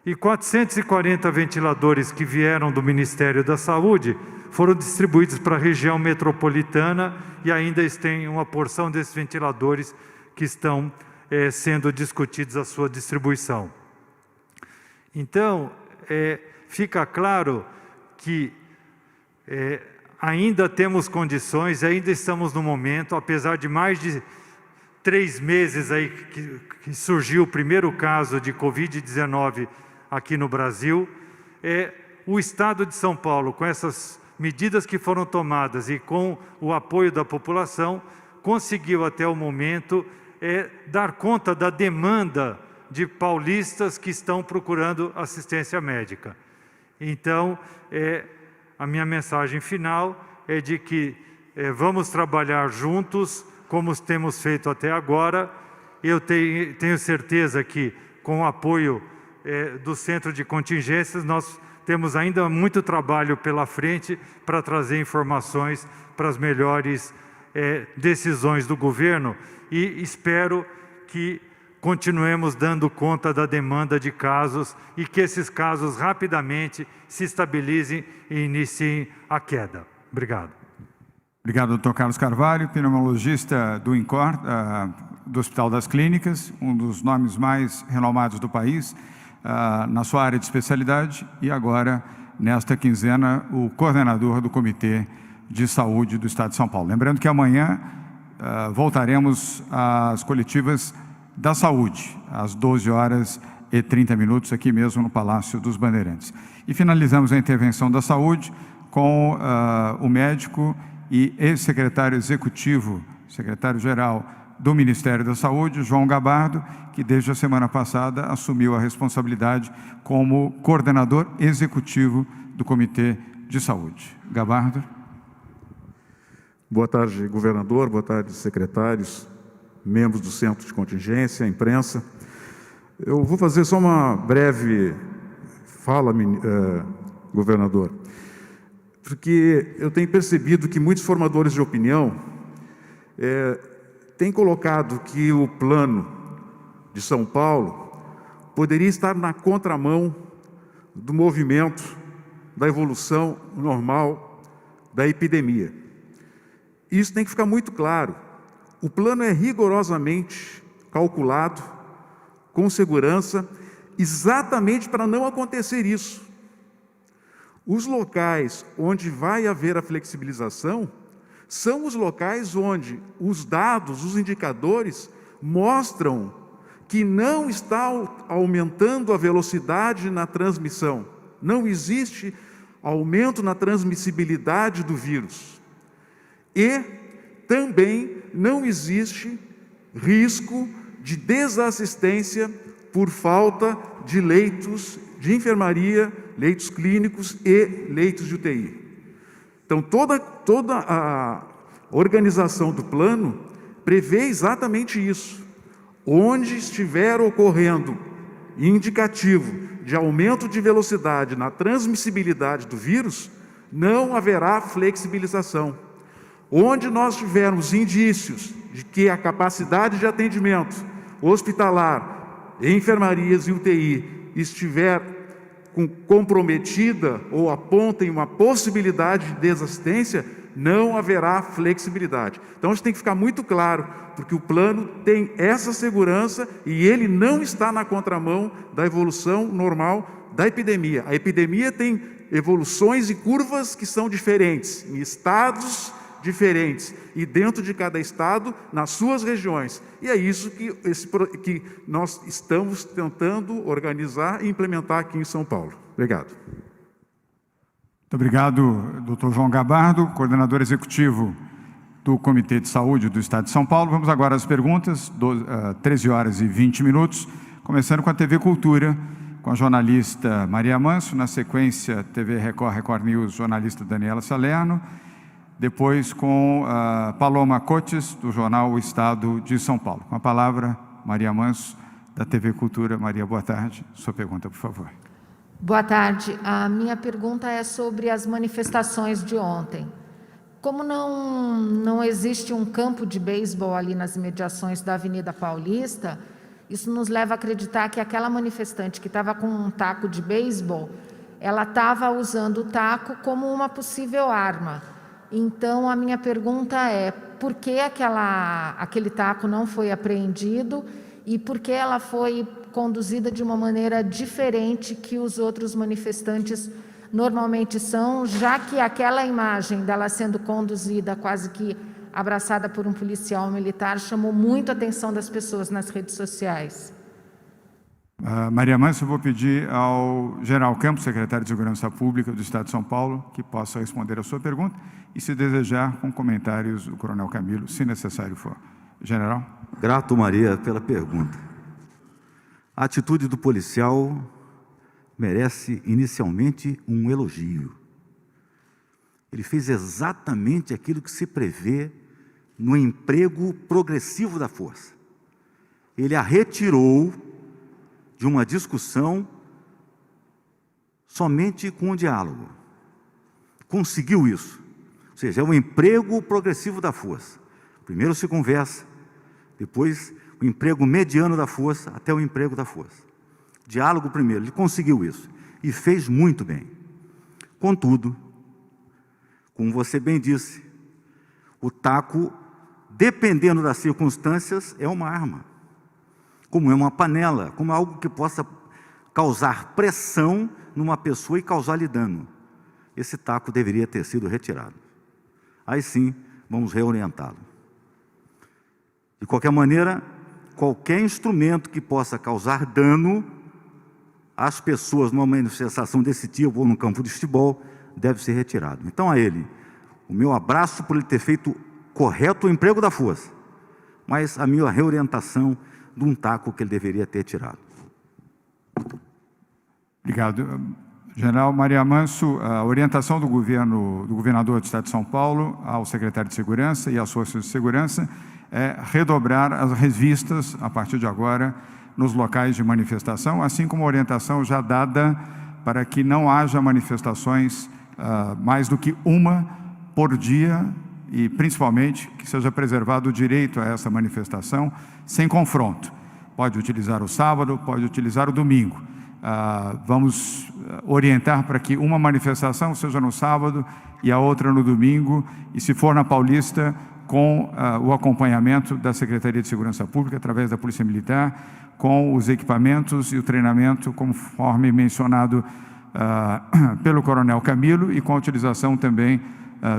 E 440 ventiladores que vieram do Ministério da Saúde foram distribuídos para a região metropolitana e ainda tem uma porção desses ventiladores que estão sendo discutidos a sua distribuição. Então, fica claro que ainda temos condições, ainda estamos no momento, apesar de mais de 3 meses aí que surgiu o primeiro caso de Covid-19 aqui no Brasil, o Estado de São Paulo, com essas medidas que foram tomadas e com o apoio da população, conseguiu até o momento dar conta da demanda de paulistas que estão procurando assistência médica. Então, a minha mensagem final é de que vamos trabalhar juntos, como temos feito até agora. Eu tenho certeza que, com o apoio do Centro de Contingências, nós temos ainda muito trabalho pela frente para trazer informações para as melhores decisões do governo e espero que continuemos dando conta da demanda de casos e que esses casos rapidamente se estabilizem e iniciem a queda. Obrigado. Obrigado, doutor Carlos Carvalho, pneumologista do INCOR, do Hospital das Clínicas, um dos nomes mais renomados do país, na sua área de especialidade, e agora, nesta quinzena, o coordenador do Comitê de Saúde do Estado de São Paulo. Lembrando que amanhã voltaremos às coletivas da Saúde, às 12h30, aqui mesmo no Palácio dos Bandeirantes. E finalizamos a intervenção da Saúde com o médico e ex-secretário executivo, secretário-geral do Ministério da Saúde, João Gabardo, que desde a semana passada assumiu a responsabilidade como coordenador executivo do Comitê de Saúde. Gabardo. Boa tarde, governador, boa tarde, secretários, membros do Centro de Contingência, imprensa. Eu vou fazer só uma breve fala, governador, porque eu tenho percebido que muitos formadores de opinião têm colocado que o plano de São Paulo poderia estar na contramão do movimento da evolução normal da epidemia. Isso tem que ficar muito claro, o plano é rigorosamente calculado, com segurança, exatamente para não acontecer isso. Os locais onde vai haver a flexibilização são os locais onde os dados, os indicadores, mostram que não está aumentando a velocidade na transmissão. Não existe aumento na transmissibilidade do vírus. E também não existe risco de desassistência por falta de leitos de enfermaria, leitos clínicos e leitos de UTI. Então, toda a organização do plano prevê exatamente isso. Onde estiver ocorrendo indicativo de aumento de velocidade na transmissibilidade do vírus, não haverá flexibilização. Onde nós tivermos indícios de que a capacidade de atendimento hospitalar, enfermarias e UTI estiver comprometida ou apontem uma possibilidade de desassistência, não haverá flexibilidade. Então, a gente tem que ficar muito claro, porque o plano tem essa segurança e ele não está na contramão da evolução normal da epidemia. A epidemia tem evoluções e curvas que são diferentes, em estados diferentes e dentro de cada estado, nas suas regiões. E é isso que nós estamos tentando organizar e implementar aqui em São Paulo. Obrigado. Muito obrigado, doutor João Gabardo, coordenador executivo do Comitê de Saúde do Estado de São Paulo. Vamos agora às perguntas, 13 horas e 20 minutos, começando com a TV Cultura, com a jornalista Maria Manso, na sequência TV Record, Record News, jornalista Daniela Salerno, depois com a Paloma Cotes, do jornal O Estado de São Paulo. Com a palavra, Maria Manso, da TV Cultura. Maria, boa tarde. Sua pergunta, por favor. Boa tarde. A minha pergunta é sobre as manifestações de ontem. Como não existe um campo de beisebol ali nas imediações da Avenida Paulista, isso nos leva a acreditar que aquela manifestante que estava com um taco de beisebol, ela estava usando o taco como uma possível arma. Então, a minha pergunta é, por que aquele taco não foi apreendido e por que ela foi conduzida de uma maneira diferente que os outros manifestantes normalmente são, já que aquela imagem dela sendo conduzida, quase que abraçada por um policial militar, chamou muito a atenção das pessoas nas redes sociais. Maria Manso, eu vou pedir ao General Campos, secretário de Segurança Pública do Estado de São Paulo, que possa responder a sua pergunta e, se desejar, com comentários do Coronel Camilo, se necessário for. General. Grato, Maria, pela pergunta. A atitude do policial merece inicialmente um elogio. Ele fez exatamente aquilo que se prevê no emprego progressivo da força. Ele a retirou de uma discussão somente com o diálogo. Conseguiu isso. Ou seja, é um emprego progressivo da força. Primeiro se conversa, depois o emprego mediano da força, até o emprego da força. Diálogo primeiro, ele conseguiu isso. E fez muito bem. Contudo, como você bem disse, o taco, dependendo das circunstâncias, é uma arma. Como é uma panela, como algo que possa causar pressão numa pessoa e causar-lhe dano. Esse taco deveria ter sido retirado. Aí sim, vamos reorientá-lo. De qualquer maneira, qualquer instrumento que possa causar dano às pessoas numa manifestação desse tipo ou no campo de futebol deve ser retirado. Então, a ele, o meu abraço por ele ter feito correto o emprego da força, mas a minha reorientação de um taco que ele deveria ter tirado. Obrigado. General Maria Manso, a orientação do governador do Estado de São Paulo ao secretário de Segurança e às forças de segurança é redobrar as revistas, a partir de agora, nos locais de manifestação, assim como a orientação já dada para que não haja manifestações mais do que uma por dia e, principalmente, que seja preservado o direito a essa manifestação sem confronto. Pode utilizar o sábado, pode utilizar o domingo. Vamos orientar para que uma manifestação seja no sábado e a outra no domingo, e se for na Paulista, com o acompanhamento da Secretaria de Segurança Pública, através da Polícia Militar, com os equipamentos e o treinamento, conforme mencionado pelo Coronel Camilo, e com a utilização também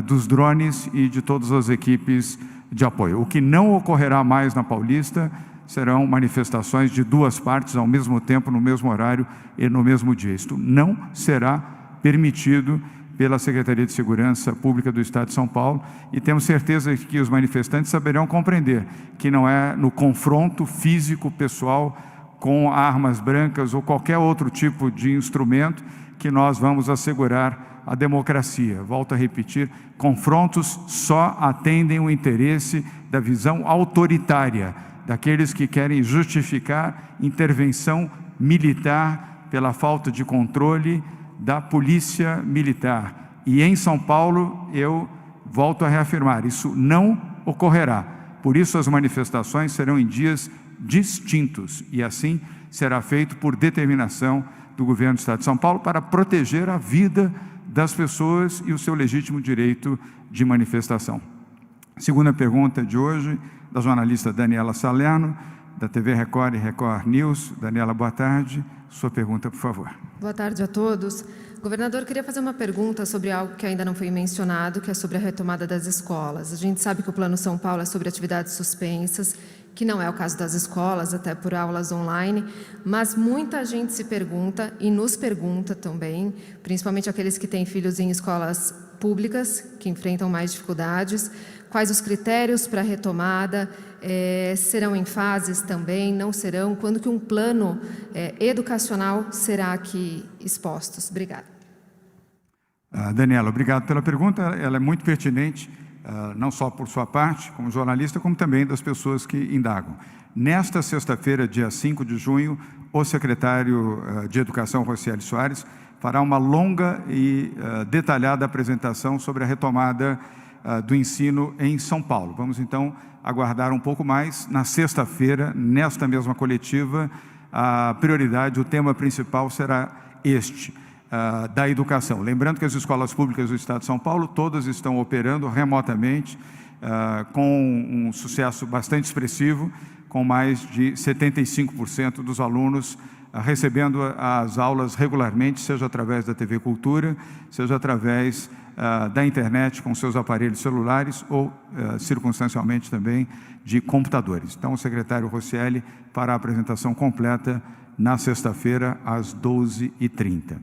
dos drones e de todas as equipes de apoio. O que não ocorrerá mais na Paulista serão manifestações de duas partes ao mesmo tempo, no mesmo horário e no mesmo dia. Isto não será permitido pela Secretaria de Segurança Pública do Estado de São Paulo, e temos certeza que os manifestantes saberão compreender que não é no confronto físico pessoal com armas brancas ou qualquer outro tipo de instrumento que nós vamos assegurar a democracia. Volto a repetir, confrontos só atendem o interesse da visão autoritária, daqueles que querem justificar intervenção militar pela falta de controle da polícia militar. E em São Paulo, eu volto a reafirmar, isso não ocorrerá. Por isso as manifestações serão em dias distintos, e assim será feito por determinação do governo do Estado de São Paulo para proteger a vida das pessoas e o seu legítimo direito de manifestação. Segunda pergunta de hoje, da jornalista Daniela Salerno, da TV Record e Record News. Daniela, boa tarde. Sua pergunta, por favor. Boa tarde a todos. Governador, queria fazer uma pergunta sobre algo que ainda não foi mencionado, que é sobre a retomada das escolas. A gente sabe que o Plano São Paulo é sobre atividades suspensas, que não é o caso das escolas, até por aulas online, mas muita gente se pergunta, e nos pergunta também, principalmente aqueles que têm filhos em escolas públicas, que enfrentam mais dificuldades, quais os critérios para a retomada, serão em fases também, não serão? Quando que um plano educacional será aqui expostos? Obrigada. Daniela, obrigado pela pergunta, ela é muito pertinente, não só por sua parte, como jornalista, como também das pessoas que indagam. Nesta sexta-feira, dia 5 de junho, o secretário de Educação, Rocieli Soares, fará uma longa e detalhada apresentação sobre a retomada do ensino em São Paulo. Vamos, então, aguardar um pouco mais. Na sexta-feira, nesta mesma coletiva, a prioridade, o tema principal será este, da educação. Lembrando que as escolas públicas do Estado de São Paulo, todas estão operando remotamente, com um sucesso bastante expressivo, com mais de 75% dos alunos recebendo as aulas regularmente, seja através da TV Cultura, seja através da internet com seus aparelhos celulares ou, circunstancialmente também, de computadores. Então, o secretário Rocieli fará a apresentação completa na sexta-feira, às 12h30.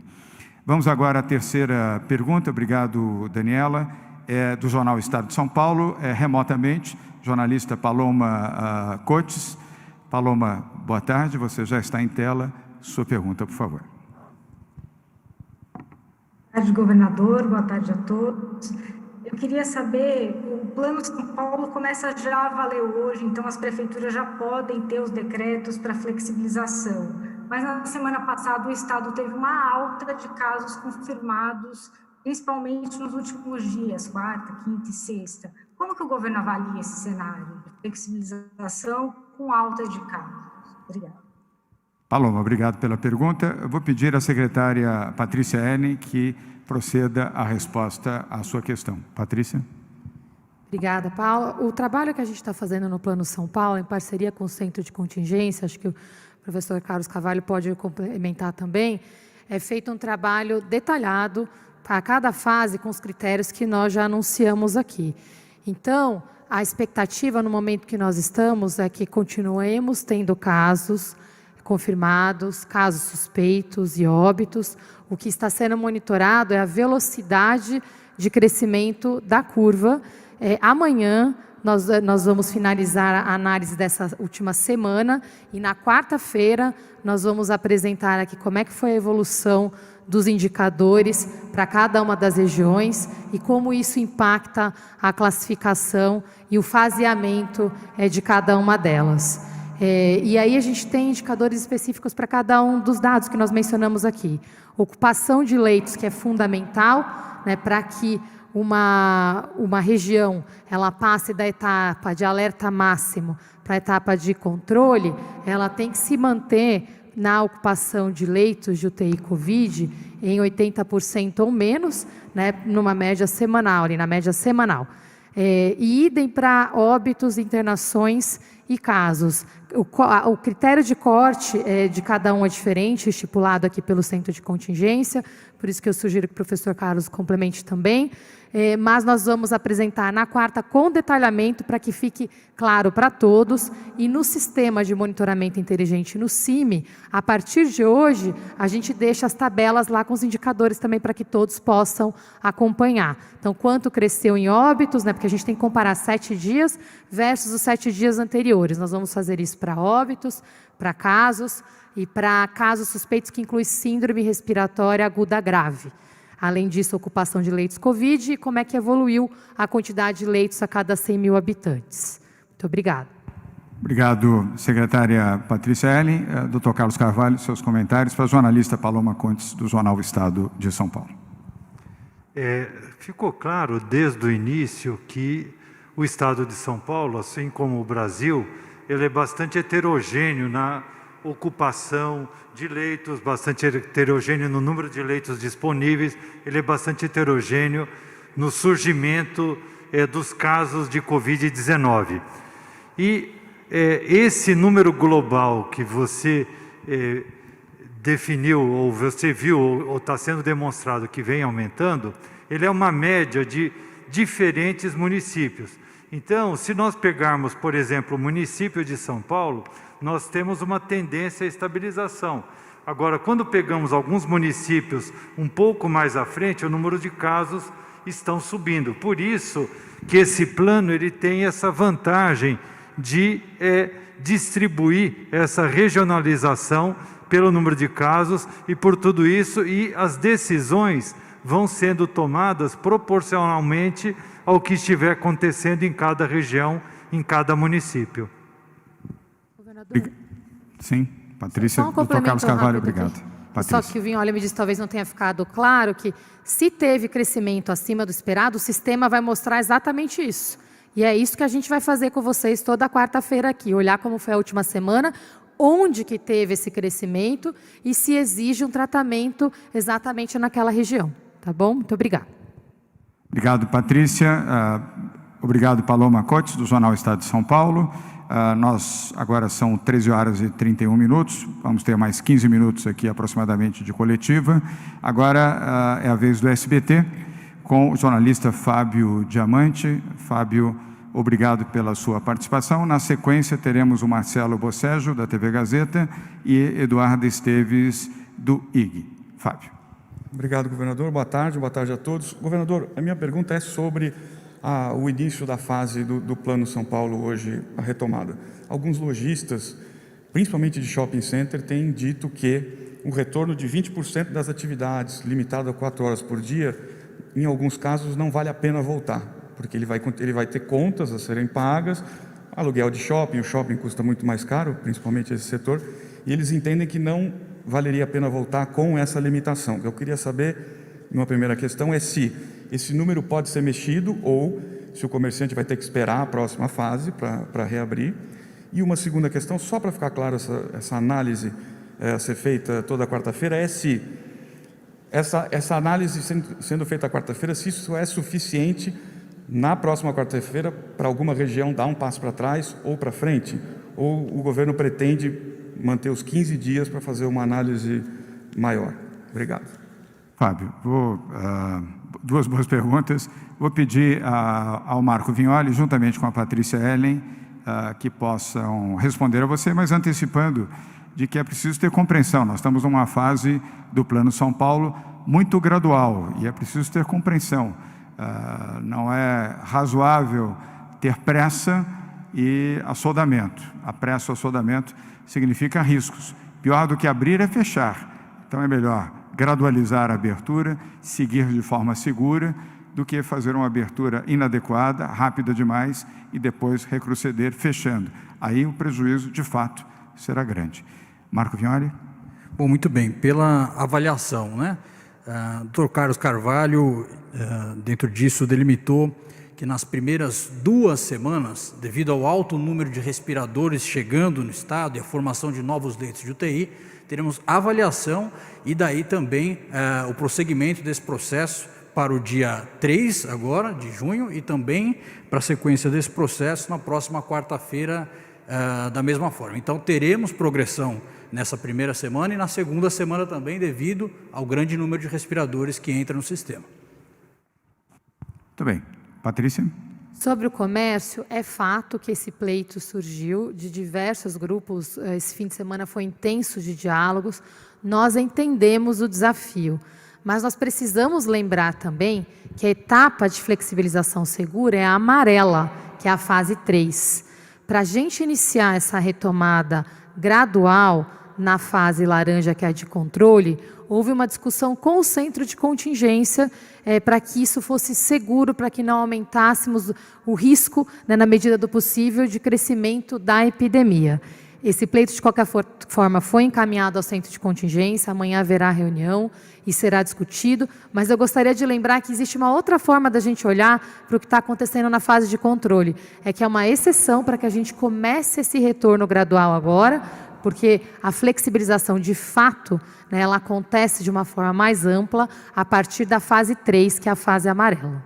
Vamos agora à terceira pergunta. Obrigado, Daniela. É do jornal Estado de São Paulo, remotamente, jornalista Paloma Cotes. Paloma, boa tarde, você já está em tela. Sua pergunta, por favor. Boa tarde, governador, boa tarde a todos. Eu queria saber, o Plano São Paulo começa já a valer hoje, então as prefeituras já podem ter os decretos para flexibilização. Mas na semana passada o Estado teve uma alta de casos confirmados, principalmente nos últimos dias, quarta, quinta e sexta. Como que o governo avalia esse cenário de flexibilização com alta de casos? Obrigada. Paloma, obrigado pela pergunta. Eu vou pedir à secretária Patrícia Ellen que proceda à resposta à sua questão. Patrícia. Obrigada, Paula. O trabalho que a gente está fazendo no Plano São Paulo, em parceria com o Centro de Contingência, acho que o professor Carlos Carvalho pode complementar também, é feito um trabalho detalhado para cada fase com os critérios que nós já anunciamos aqui. Então, a expectativa no momento que nós estamos é que continuemos tendo casos confirmados, casos suspeitos e óbitos. O que está sendo monitorado é a velocidade de crescimento da curva. Amanhã nós vamos finalizar a análise dessa última semana e na quarta-feira nós vamos apresentar aqui como é que foi a evolução dos indicadores para cada uma das regiões e como isso impacta a classificação e o faseamento de cada uma delas. E aí a gente tem indicadores específicos para cada um dos dados que nós mencionamos aqui. Ocupação de leitos, que é fundamental, né, para que uma região ela passe da etapa de alerta máximo para a etapa de controle, ela tem que se manter na ocupação de leitos de UTI Covid em 80% ou menos, né, numa média semanal, ali na média semanal. E idem para óbitos, internações e casos. O critério de corte de cada um é diferente, estipulado aqui pelo centro de contingência, por isso que eu sugiro que o professor Carlos complemente também. Mas nós vamos apresentar na quarta com detalhamento para que fique claro para todos. E no sistema de monitoramento inteligente, no CIMI, a partir de hoje, a gente deixa as tabelas lá com os indicadores também para que todos possam acompanhar. Então, quanto cresceu em óbitos, né, porque a gente tem que comparar 7 dias versus os 7 dias anteriores. Nós vamos fazer isso para óbitos, para casos e para casos suspeitos que inclui síndrome respiratória aguda grave. Além disso, ocupação de leitos Covid e como é que evoluiu a quantidade de leitos a cada 100 mil habitantes. Muito obrigada. Obrigado, secretária Patrícia Ellen. Dr. Carlos Carvalho, seus comentários para a jornalista Paloma Contes, do Jornal Estado de São Paulo. Ficou claro desde o início que o Estado de São Paulo, assim como o Brasil, ele é bastante heterogêneo na ocupação de leitos, bastante heterogêneo no número de leitos disponíveis, ele é bastante heterogêneo no surgimento dos casos de Covid-19. E esse número global que você definiu, ou você viu, ou está sendo demonstrado que vem aumentando, ele é uma média de diferentes municípios. Então, se nós pegarmos, por exemplo, o município de São Paulo, nós temos uma tendência à estabilização. Agora, quando pegamos alguns municípios um pouco mais à frente, o número de casos estão subindo. Por isso que esse plano ele tem essa vantagem de distribuir essa regionalização pelo número de casos e por tudo isso, e as decisões vão sendo tomadas proporcionalmente ao que estiver acontecendo em cada região, em cada município. Sim, Patrícia. Dr. Carlos Carvalho, obrigado. Só que o Vignoli me disse, talvez não tenha ficado claro, que se teve crescimento acima do esperado, o sistema vai mostrar exatamente isso. E é isso que a gente vai fazer com vocês toda quarta-feira aqui, olhar como foi a última semana, onde que teve esse crescimento e se exige um tratamento exatamente naquela região. Tá bom? Muito obrigada. Obrigado, Patrícia. Obrigado, Paloma Cotes, do Jornal Estado de São Paulo. Nós agora são 13 horas e 31 minutos, vamos ter mais 15 minutos aqui aproximadamente de coletiva. Agora é a vez do SBT, com o jornalista Fábio Diamante. Fábio, obrigado pela sua participação. Na sequência teremos o Marcelo Bocejo, da TV Gazeta, e Eduardo Esteves, do IG. Fábio. Obrigado, governador. Boa tarde a todos. Governador, a minha pergunta é sobre o início da fase do Plano São Paulo hoje, a retomada. Alguns lojistas, principalmente de shopping center, têm dito que o retorno de 20% das atividades, limitado a 4 horas por dia, em alguns casos não vale a pena voltar, porque ele vai ter contas a serem pagas, aluguel de shopping, o shopping custa muito mais caro, principalmente esse setor, e eles entendem que não valeria a pena voltar com essa limitação. Eu queria saber, uma primeira questão, é se esse número pode ser mexido ou se o comerciante vai ter que esperar a próxima fase para reabrir. E uma segunda questão, só para ficar claro essa análise a ser feita toda quarta-feira, é se essa análise sendo feita quarta-feira, se isso é suficiente na próxima quarta-feira para alguma região dar um passo para trás ou para frente, ou o governo pretende manter os 15 dias para fazer uma análise maior. Obrigado. Fábio, duas boas perguntas. Vou pedir ao Marco Vignoli, juntamente com a Patrícia Ellen, que possam responder a você, mas antecipando de que é preciso ter compreensão. Nós estamos numa fase do Plano São Paulo muito gradual e é preciso ter compreensão. Não é razoável ter pressa e assodamento. A pressa e o assodamento significa riscos. Pior do que abrir é fechar. Então é melhor gradualizar a abertura, seguir de forma segura, do que fazer uma abertura inadequada, rápida demais, e depois retroceder fechando. Aí o prejuízo, de fato, será grande. Marco Vignoli. Bom, muito bem. Pela avaliação, né? Dr. Carlos Carvalho, dentro disso, delimitou que nas primeiras 2 semanas, devido ao alto número de respiradores chegando no estado e a formação de novos leitos de UTI, teremos avaliação e daí também o prosseguimento desse processo para o dia 3 agora, de junho, e também para a sequência desse processo na próxima quarta-feira, da mesma forma. Então, teremos progressão nessa primeira semana e na segunda semana também, devido ao grande número de respiradores que entra no sistema. Muito bem. Patrícia? Sobre o comércio, é fato que esse pleito surgiu de diversos grupos, esse fim de semana foi intenso de diálogos, nós entendemos o desafio, mas nós precisamos lembrar também que a etapa de flexibilização segura é a amarela, que é a fase 3. Para a gente iniciar essa retomada gradual na fase laranja, que é a de controle, houve uma discussão com o centro de contingência para que isso fosse seguro, para que não aumentássemos o risco, né, na medida do possível, de crescimento da epidemia. Esse pleito, de qualquer forma, foi encaminhado ao centro de contingência, amanhã haverá reunião e será discutido, mas eu gostaria de lembrar que existe uma outra forma da gente olhar para o que está acontecendo na fase de controle, é que é uma exceção para que a gente comece esse retorno gradual agora, porque a flexibilização de fato, né, ela acontece de uma forma mais ampla a partir da fase 3, que é a fase amarela.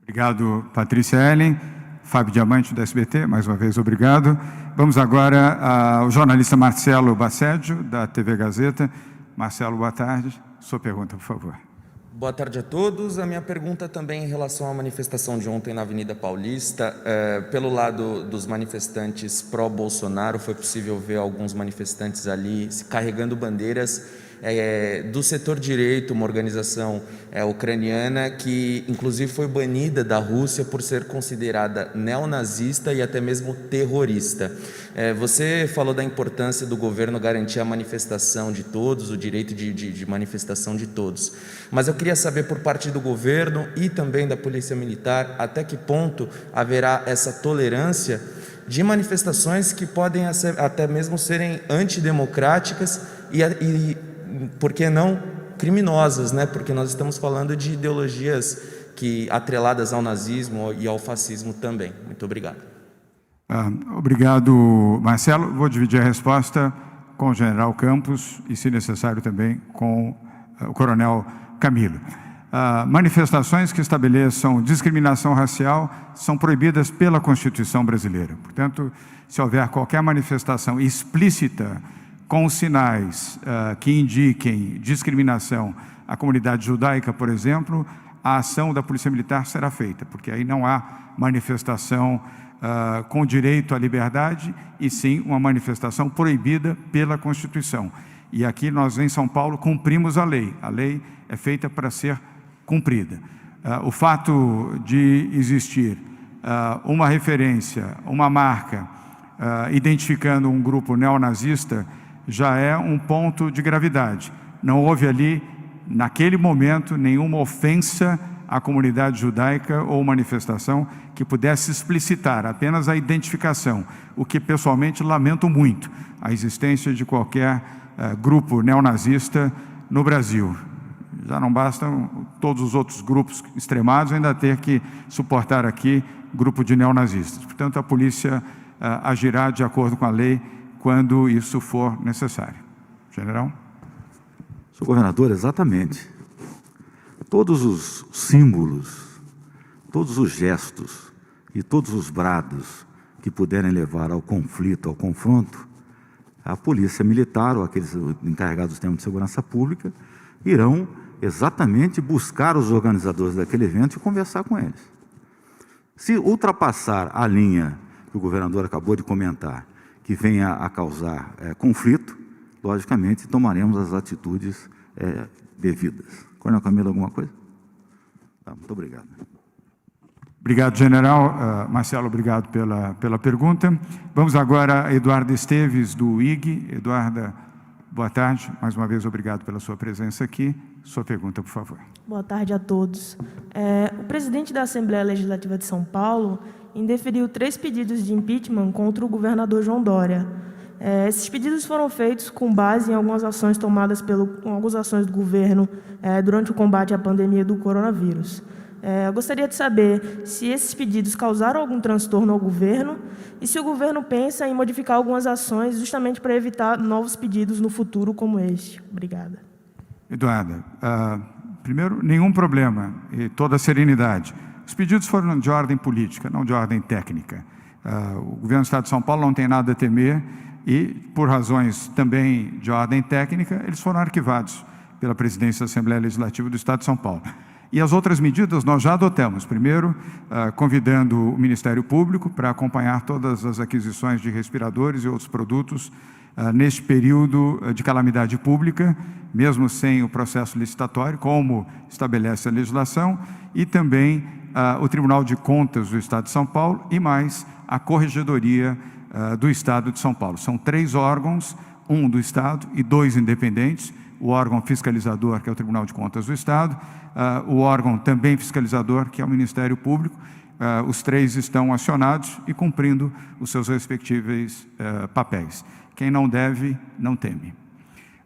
Obrigado, Patrícia Ellen. Fábio Diamante, do SBT, mais uma vez, obrigado. Vamos agora ao jornalista Marcelo Baceggio, da TV Gazeta. Marcelo, boa tarde. Sua pergunta, por favor. Boa tarde a todos. A minha pergunta também em relação à manifestação de ontem na Avenida Paulista. Pelo lado dos manifestantes pró-Bolsonaro, foi possível ver alguns manifestantes ali carregando bandeiras do setor direito, uma organização ucraniana que inclusive foi banida da Rússia por ser considerada neonazista e até mesmo terrorista. Você falou da importância do governo garantir a manifestação de todos, o direito de manifestação de todos, mas eu queria saber por parte do governo e também da Polícia Militar até que ponto haverá essa tolerância de manifestações que podem até mesmo serem antidemocráticas e por que não criminosas, né? Porque nós estamos falando de ideologias atreladas ao nazismo e ao fascismo também. Muito obrigado. Obrigado, Marcelo. Vou dividir a resposta com o general Campos e, se necessário, também com o coronel Camilo. Manifestações que estabeleçam discriminação racial são proibidas pela Constituição brasileira. Portanto, se houver qualquer manifestação explícita com sinais que indiquem discriminação à comunidade judaica, por exemplo, a ação da Polícia Militar será feita, porque aí não há manifestação com direito à liberdade, e sim uma manifestação proibida pela Constituição. E aqui nós, em São Paulo, cumprimos a lei. A lei é feita para ser cumprida. O fato de existir uma referência, uma marca, identificando um grupo neonazista, já é um ponto de gravidade. Não houve ali, naquele momento, nenhuma ofensa à comunidade judaica ou manifestação que pudesse explicitar apenas a identificação, o que pessoalmente lamento muito, a existência de qualquer grupo neonazista no Brasil. Já não bastam todos os outros grupos extremados ainda ter que suportar aqui grupo de neonazistas. Portanto, a polícia agirá de acordo com a lei quando isso for necessário. General? Senhor governador, exatamente. Todos os símbolos, todos os gestos e todos os brados que puderem levar ao conflito, ao confronto, a polícia militar ou aqueles encarregados do sistema de segurança pública irão exatamente buscar os organizadores daquele evento e conversar com eles. Se ultrapassar a linha que o governador acabou de comentar, que venha a causar conflito, logicamente tomaremos as atitudes devidas. Coronel Camilo, alguma coisa? Tá, muito obrigado. Obrigado, general. Marcelo, obrigado pela pergunta. Vamos agora a Eduarda Esteves, do IG. Eduarda, boa tarde. Mais uma vez, obrigado pela sua presença aqui. Sua pergunta, por favor. Boa tarde a todos. O presidente da Assembleia Legislativa de São Paulo indeferiu 3 pedidos de impeachment contra o governador João Dória. Esses pedidos foram feitos com base em algumas ações tomadas algumas ações do governo durante o combate à pandemia do coronavírus. Eu gostaria de saber se esses pedidos causaram algum transtorno ao governo e se o governo pensa em modificar algumas ações justamente para evitar novos pedidos no futuro como este. Obrigada. Eduarda, Primeiro, nenhum problema e toda a serenidade. Os pedidos foram de ordem política, não de ordem técnica. O governo do Estado de São Paulo não tem nada a temer e, por razões também de ordem técnica, eles foram arquivados pela presidência da Assembleia Legislativa do Estado de São Paulo. E as outras medidas nós já adotamos. Primeiro, convidando o Ministério Público para acompanhar todas as aquisições de respiradores e outros produtos neste período de calamidade pública, mesmo sem o processo licitatório, como estabelece a legislação, e também o Tribunal de Contas do Estado de São Paulo e mais a Corregedoria do Estado de São Paulo. São 3 órgãos, um do Estado e 2 independentes, o órgão fiscalizador, que é o Tribunal de Contas do Estado, o órgão também fiscalizador, que é o Ministério Público. Os 3 estão acionados e cumprindo os seus respectivos papéis. Quem não deve, não teme.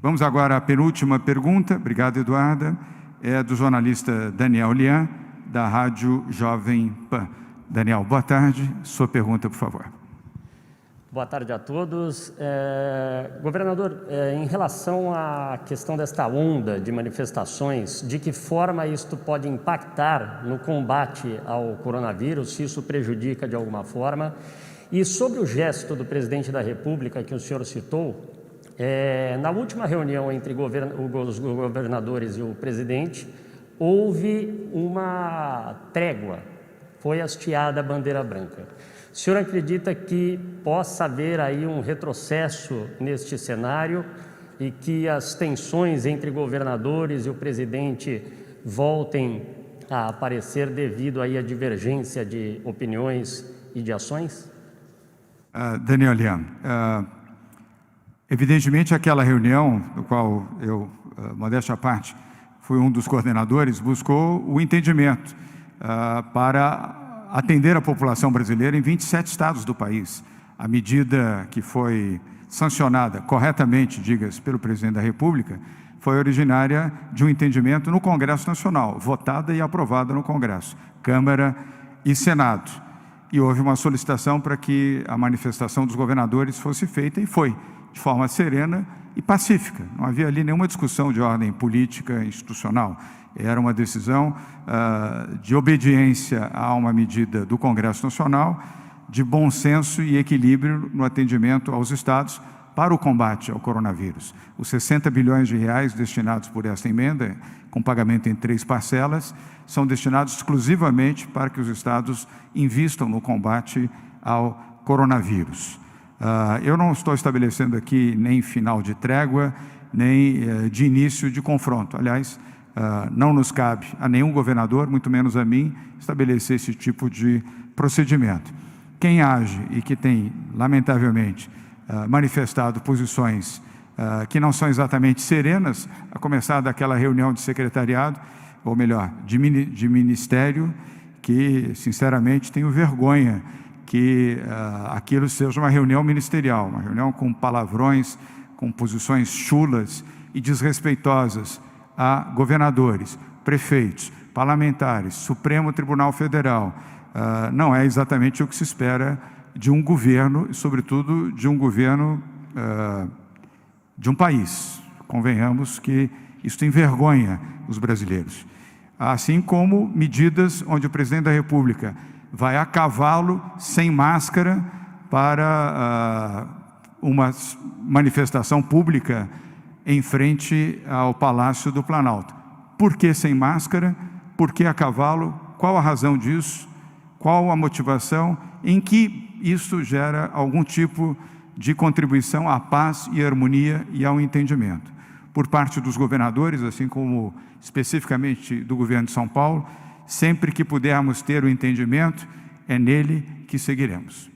Vamos agora à penúltima pergunta. Obrigado, Eduarda. É do jornalista Daniel Lian, da Rádio Jovem Pan. Daniel, boa tarde. Sua pergunta, por favor. Boa tarde a todos. Governador, em relação à questão desta onda de manifestações, de que forma isto pode impactar no combate ao coronavírus, se isso prejudica de alguma forma? E sobre o gesto do presidente da República que o senhor citou, na última reunião entre os governadores e o presidente, houve uma trégua, foi hasteada a bandeira branca. O senhor acredita que possa haver aí um retrocesso neste cenário e que as tensões entre governadores e o presidente voltem a aparecer devido aí à divergência de opiniões e de ações? Daniel Lian, evidentemente aquela reunião, do qual eu, modéstia à parte, fui um dos coordenadores, buscou o entendimento para atender a população brasileira em 27 estados do país. A medida que foi sancionada corretamente, diga-se, pelo presidente da República, foi originária de um entendimento no Congresso Nacional, votada e aprovada no Congresso, Câmara e Senado. E houve uma solicitação para que a manifestação dos governadores fosse feita, e foi, de forma serena e pacífica. Não havia ali nenhuma discussão de ordem política, institucional. Era uma decisão de obediência a uma medida do Congresso Nacional, de bom senso e equilíbrio no atendimento aos estados para o combate ao coronavírus. Os 60 bilhões de reais destinados por esta emenda, com pagamento em 3 parcelas, são destinados exclusivamente para que os estados invistam no combate ao coronavírus. Eu não estou estabelecendo aqui nem final de trégua, nem de início de confronto. Aliás, não nos cabe a nenhum governador, muito menos a mim, estabelecer esse tipo de procedimento. Quem age e que tem, lamentavelmente, manifestado posições que não são exatamente serenas, a começar daquela reunião de secretariado, ou melhor, de ministério, que, sinceramente, tenho vergonha que aquilo seja uma reunião ministerial, uma reunião com palavrões, com posições chulas e desrespeitosas a governadores, prefeitos, parlamentares, Supremo Tribunal Federal. Não é exatamente o que se espera de um governo, e sobretudo de um governo de um país. Convenhamos que isso envergonha os brasileiros. Assim como medidas onde o presidente da República vai a cavalo, sem máscara, para uma manifestação pública em frente ao Palácio do Planalto. Por que sem máscara? Por que a cavalo? Qual a razão disso? Qual a motivação? Em que isso gera algum tipo de contribuição à paz e harmonia e ao entendimento? Por parte dos governadores, assim como especificamente do governo de São Paulo, sempre que pudermos ter o entendimento, é nele que seguiremos.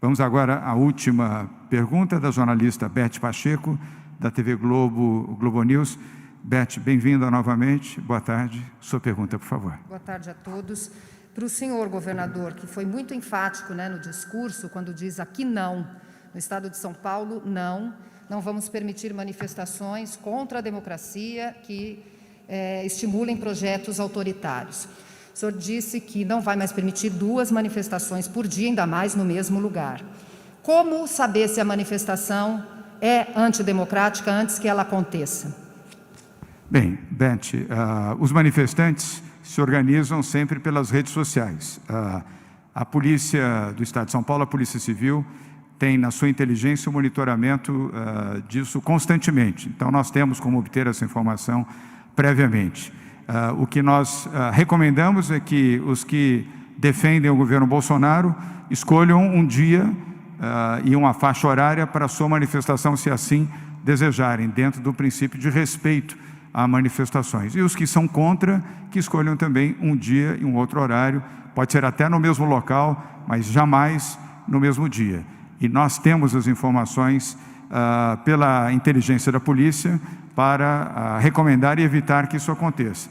Vamos agora à última pergunta da jornalista Beth Pacheco, da TV Globo News. Beth, bem-vinda novamente. Boa tarde. Sua pergunta, por favor. Boa tarde a todos. Para o senhor governador, que foi muito enfático, no discurso, quando diz aqui não, no estado de São Paulo, não vamos permitir manifestações contra a democracia que estimulem projetos autoritários. O senhor disse que não vai mais permitir 2 manifestações por dia, ainda mais no mesmo lugar. Como saber se a manifestação é antidemocrática antes que ela aconteça? Bem, Beth, os manifestantes se organizam sempre pelas redes sociais. A Polícia do Estado de São Paulo, a Polícia Civil, tem na sua inteligência o monitoramento disso constantemente. Então, nós temos como obter essa informação previamente. O que nós recomendamos é que os que defendem o governo Bolsonaro escolham um dia e uma faixa horária para a sua manifestação, se assim desejarem, dentro do princípio de respeito a manifestações. E os que são contra, que escolham também um dia e um outro horário, pode ser até no mesmo local, mas jamais no mesmo dia. E nós temos as informações pela inteligência da polícia para recomendar e evitar que isso aconteça.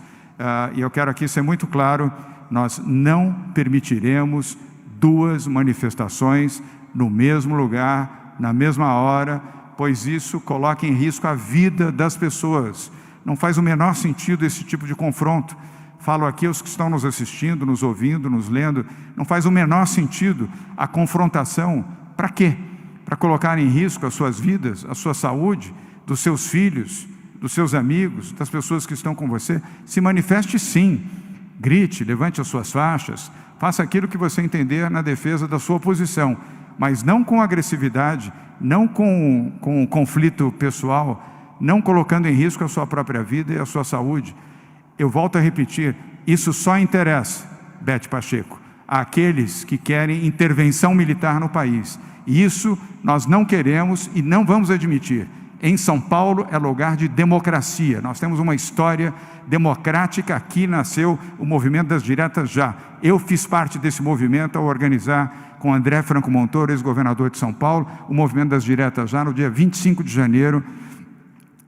E eu quero aqui ser muito claro, nós não permitiremos duas manifestações no mesmo lugar, na mesma hora, pois isso coloca em risco a vida das pessoas. Não faz o menor sentido esse tipo de confronto. Falo aqui aos que estão nos assistindo, nos ouvindo, nos lendo, não faz o menor sentido a confrontação. Para quê? Para colocar em risco as suas vidas, a sua saúde, dos seus filhos, dos seus amigos, das pessoas que estão com você. Se manifeste sim, grite, levante as suas faixas, faça aquilo que você entender na defesa da sua posição, mas não com agressividade, não com conflito pessoal, não colocando em risco a sua própria vida e a sua saúde. Eu volto a repetir, isso só interessa, Beth Pacheco, àqueles que querem intervenção militar no país. E isso nós não queremos e não vamos admitir. Em São Paulo é lugar de democracia. Nós temos uma história democrática. Aqui nasceu o movimento das diretas já. Eu fiz parte desse movimento ao organizar com André Franco Montoro, ex-governador de São Paulo, o movimento das diretas já no dia 25 de janeiro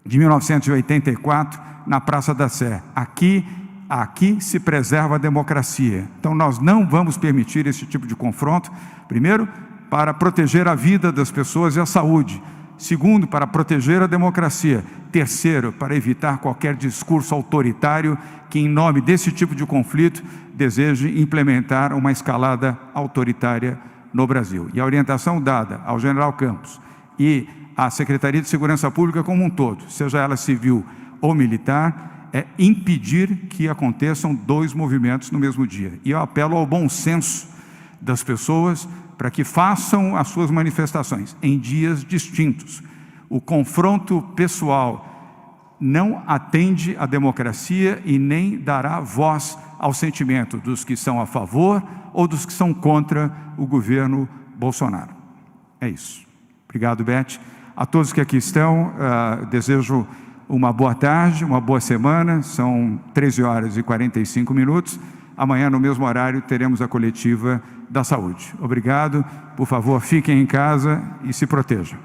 de 1984, na Praça da Sé. Aqui se preserva a democracia. Então nós não vamos permitir esse tipo de confronto. Primeiro, para proteger a vida das pessoas e a saúde. Segundo, para proteger a democracia. Terceiro, para evitar qualquer discurso autoritário que, em nome desse tipo de conflito, deseje implementar uma escalada autoritária no Brasil. E a orientação dada ao general Campos e à Secretaria de Segurança Pública como um todo, seja ela civil ou militar, é impedir que aconteçam dois movimentos no mesmo dia. E eu apelo ao bom senso das pessoas para que façam as suas manifestações em dias distintos. O confronto pessoal não atende à democracia e nem dará voz ao sentimento dos que são a favor ou dos que são contra o governo Bolsonaro. É isso. Obrigado, Beth. A todos que aqui estão, desejo uma boa tarde, uma boa semana. São 13h45. Amanhã, no mesmo horário, teremos a coletiva da saúde. Obrigado. Por favor, fiquem em casa e se protejam.